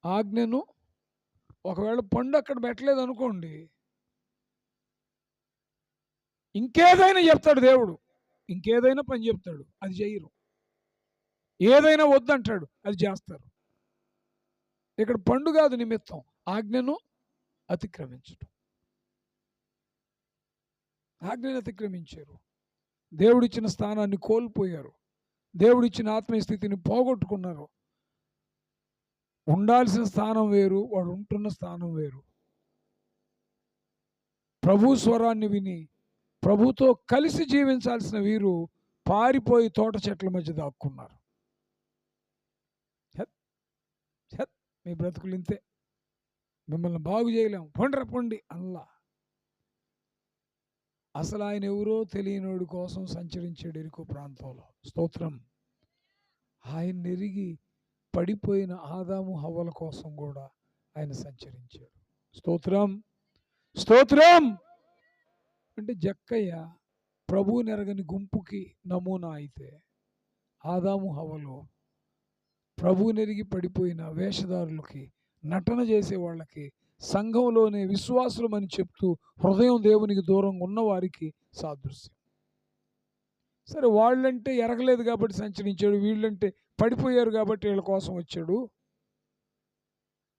ఆజ్ఞను ఒకవేళ పండు అక్కడ పెట్టలేదు అనుకోండి, ఇంకేదైనా చెప్తాడు దేవుడు, ఇంకేదైనా పని చెప్తాడు, అది చేయరు. ఏదైనా వద్దంటాడు, అది చేస్తారు. ఇక్కడ పండు కాదు నిమిత్తం, ఆజ్ఞను అతిక్రమించటం. ఆజ్ఞను అతిక్రమించారు. దేవుడిచ్చిన స్థానాన్ని కోల్పోయారు. దేవుడిచ్చిన ఆత్మీయ స్థితిని పోగొట్టుకున్నారు. ఉండాల్సిన స్థానం వేరు, వాడు ఉంటున్న స్థానం వేరు. ప్రభు స్వరాన్ని విని ప్రభుతో కలిసి జీవించాల్సిన వీరు పారిపోయి తోట చెట్ల మధ్య దాక్కున్నారు. మీ బ్రతుకులు ఇంతే, మిమ్మల్ని బాగు చేయలేము, పొండి అల్లా. అసలు ఆయన ఎవరో తెలియనోడి కోసం సంచరించాడు ఎరికో ప్రాంతంలో. స్తోత్రం. ఆయన ఎరిగి పడిపోయిన ఆదాము హవ్వల కోసం కూడా ఆయన సంచరించాడు. స్తోత్రం, స్తోత్రం. అంటే జక్కయ్య ప్రభువు నెరగని గుంపుకి నమూనా అయితే, ఆదాము హవ్వలు ప్రభువు నెరిగి పడిపోయిన వేషధారులకి, నటన చేసే వాళ్ళకి, సంఘంలోనే విశ్వాసులమని చెప్తూ హృదయం దేవునికి దూరంగా ఉన్న వారికి సాదృశ్యం. సరే, వాళ్ళంటే ఎరగలేదు కాబట్టి సంచరించాడు, వీళ్ళంటే పడిపోయారు కాబట్టి వీళ్ళ కోసం వచ్చాడు.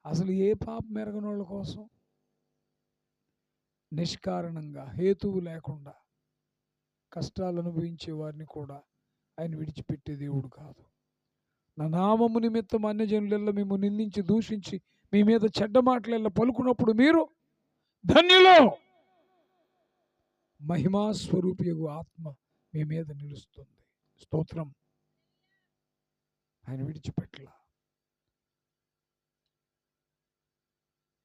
అసలు ఏ పాపం ఎరగని వాళ్ళ కోసం? నిష్కారణంగా హేతువు లేకుండా కష్టాలు అనుభవించే వారిని కూడా ఆయన విడిచిపెట్టే దేవుడు కాదు. నా నామము నిమిత్తం అన్యజనులెల్లా మేము నిందించి దూషించి మీ మీద చెడ్డ మాటలెల్లా పలుకున్నప్పుడు మీరు ధన్యులు, మహిమా స్వరూపియగు ఆత్మ మీ మీద నిలుస్తుంది. స్తోత్రం. ఆయన విడిచిపెట్టల.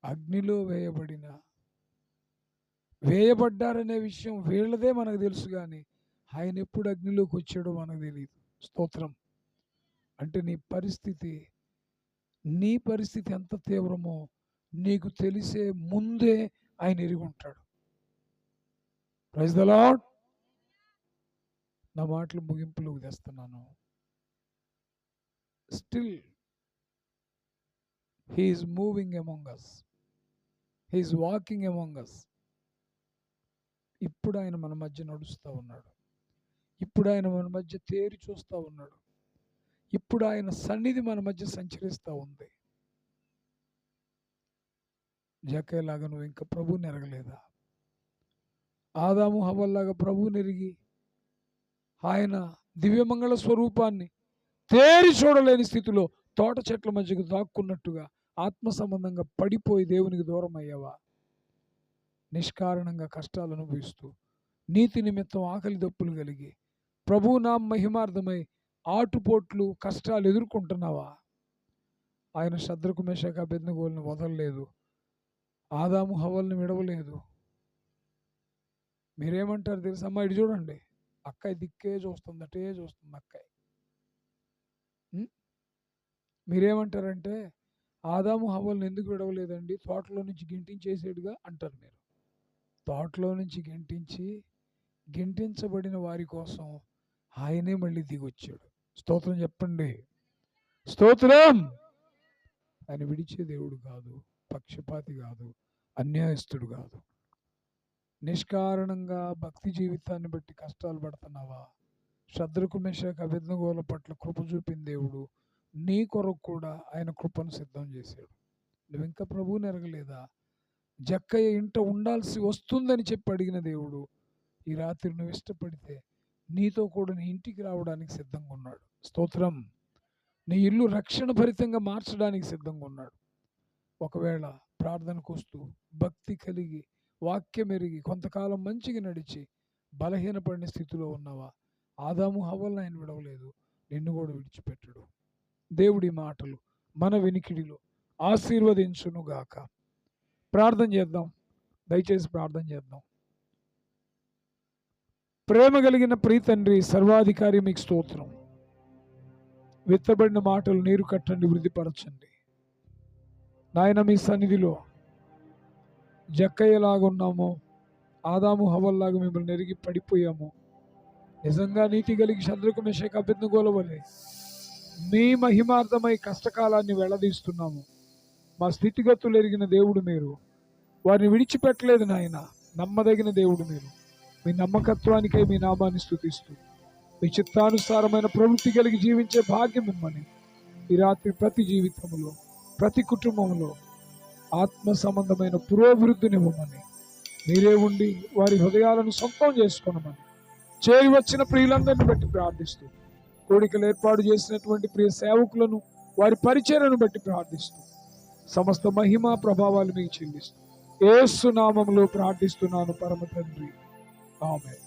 అగ్నిలో వేయబడ్డారనే విషయం వీళ్ళదే మనకు తెలుసు, కానీ ఆయన ఎప్పుడు అగ్నిలోకి వచ్చాడో మనకు తెలియదు. స్తోత్రం. అంటే నీ పరిస్థితి ఎంత తీవ్రమో నీకు తెలిసే ముందే ఆయన ఎరిగి ఉంటాడు. Praise the Lord. నా మాటలు ముగింపులోకి తెస్తున్నాను. Still he is moving among us. He is walking among us. ఇప్పుడు ఆయన మన మధ్య నడుస్తూ ఉన్నాడు. ఇప్పుడు ఆయన మన మధ్య తేరి చూస్తూ ఉన్నాడు. ఇప్పుడు ఆయన సన్నిధి మన మధ్య సంచరిస్తూ ఉంది. జక్కయ్యలాగా నువ్వు ఇంకా ప్రభువుని ఎరగలేదా? ఆదాము హవ్వల్లాగా ప్రభువుని ఎరిగి ఆయన దివ్యమంగళ స్వరూపాన్ని తేరి చూడలేని స్థితిలో తోట చెట్ల మధ్యకు దాక్కున్నట్టుగా ఆత్మ సంబంధంగా పడిపోయి దేవునికి దూరం అయ్యావా? నిష్కారణంగా కష్టాలు అనుభవిస్తూ నీతి నిమిత్తం ఆకలి దప్పులు కలిగి ప్రభువు నా మహిమార్థమై ఆటుపోట్లు కష్టాలు ఎదుర్కొంటున్నావా? ఆయన శద్రకు మేషకు అబేద్నెగోలను వదలలేదు, ఆదాము హవ్వల్ని విడవలేదు. మీరేమంటారు తెలుసమ్మా? ఇటు చూడండి, అక్కయ్య దిక్కే చూస్తుంది, అటే చూస్తుంది అక్కయ్య. మీరేమంటారంటే ఆదాము హవ్వల్ని ఎందుకు విడవలేదండి, తోటలో నుంచి గెంటించేసాడుగా అంటారు మీరు. తోటలో నుంచి గెంటించబడిన వారి కోసం ఆయనే మళ్ళీ దిగొచ్చాడు. స్తోత్రం చెప్పండి. స్తోత్రం. ఆయన విడిచే దేవుడు కాదు, పక్షపాతి కాదు, అన్యాయస్తుడు కాదు. నిష్కారణంగా భక్తి జీవితాన్ని బట్టి కష్టాలు పడుతున్నావా? శద్రకు మెషకు అబేద్నెగోల పట్ల కృప చూపిన దేవుడు నీ కొరకు కూడా ఆయన కృపను సిద్ధం చేశాడు. నువ్వు ఇంకా ప్రభువుని ఎరగలేదా? జక్కయ్య ఇంట ఉండాల్సి వస్తుందని చెప్పి అడిగిన దేవుడు ఈ రాత్రి నువ్వు ఇష్టపడితే నీతో కూడా నీ ఇంటికి రావడానికి సిద్ధంగా ఉన్నాడు. స్తోత్రం. నీ ఇల్లు రక్షణ భరితంగా మార్చడానికి సిద్ధంగా ఉన్నాడు. ఒకవేళ ప్రార్థనకు వస్తూ భక్తి కలిగి వాక్యం ఎరిగి కొంతకాలం మంచిగా నడిచి బలహీనపడిన స్థితిలో ఉన్నావా? ఆదాము హవ్వలను ఆయన విడవలేదు, నిన్ను కూడా విడిచిపెట్టడు. దేవుడి మాటలు మన వినికిడిలో ఆశీర్వదించునుగాక. ప్రార్థన చేద్దాం, దయచేసి ప్రార్థన చేద్దాం. ప్రేమ కలిగిన ప్రియ తండ్రి, సర్వాధికారి, మీకు స్తోత్రం. విత్తబడిన మాటలు నీరు కట్టండి, వృద్ధిపరచండి నాయన. మీ సన్నిధిలో జక్కయ్యలాగా ఉన్నామో, ఆదాము హవ్వల్లాగా మిమ్మల్ని ఎరిగి పడిపోయాము. నిజంగా నీతి కలిగి శద్రకు మెషకు అబేద్నెగోల వలె మీ మహిమార్థమై కష్టకాలాన్ని వెళ్లదీస్తున్నాము. మా స్థితిగతులు ఎరిగిన దేవుడు మీరు, వారిని విడిచిపెట్టలేదు నాయన. నమ్మదగిన దేవుడు మీరు. మీ నమ్మకత్వానికై మీ నామాన్ని స్తుతిస్తూ మీ చిత్తానుసారమైన ప్రవృత్తి కలిగి జీవించే భాగ్యం మిమ్మల్ని ఈ రాత్రి ప్రతి జీవితంలో, ప్రతి కుటుంబంలో ఆత్మ సంబంధమైన పురోభివృద్ధినివ్వమని, మీరే ఉండి వారి హృదయాలను సొంతం చేసుకోనమని చేరి వచ్చిన ప్రియులందరిని బట్టి ప్రార్థిస్తూ, కోడికలు ఏర్పాటు చేసినటువంటి ప్రియ సేవకులను వారి పరిచర్యను బట్టి ప్రార్థిస్తూ, సమస్త మహిమ ప్రభావాలు మీకు చెల్లిస్తూ యేసు నామములో ప్రార్థిస్తున్నాను పరమ తండ్రి. ఆమేన్.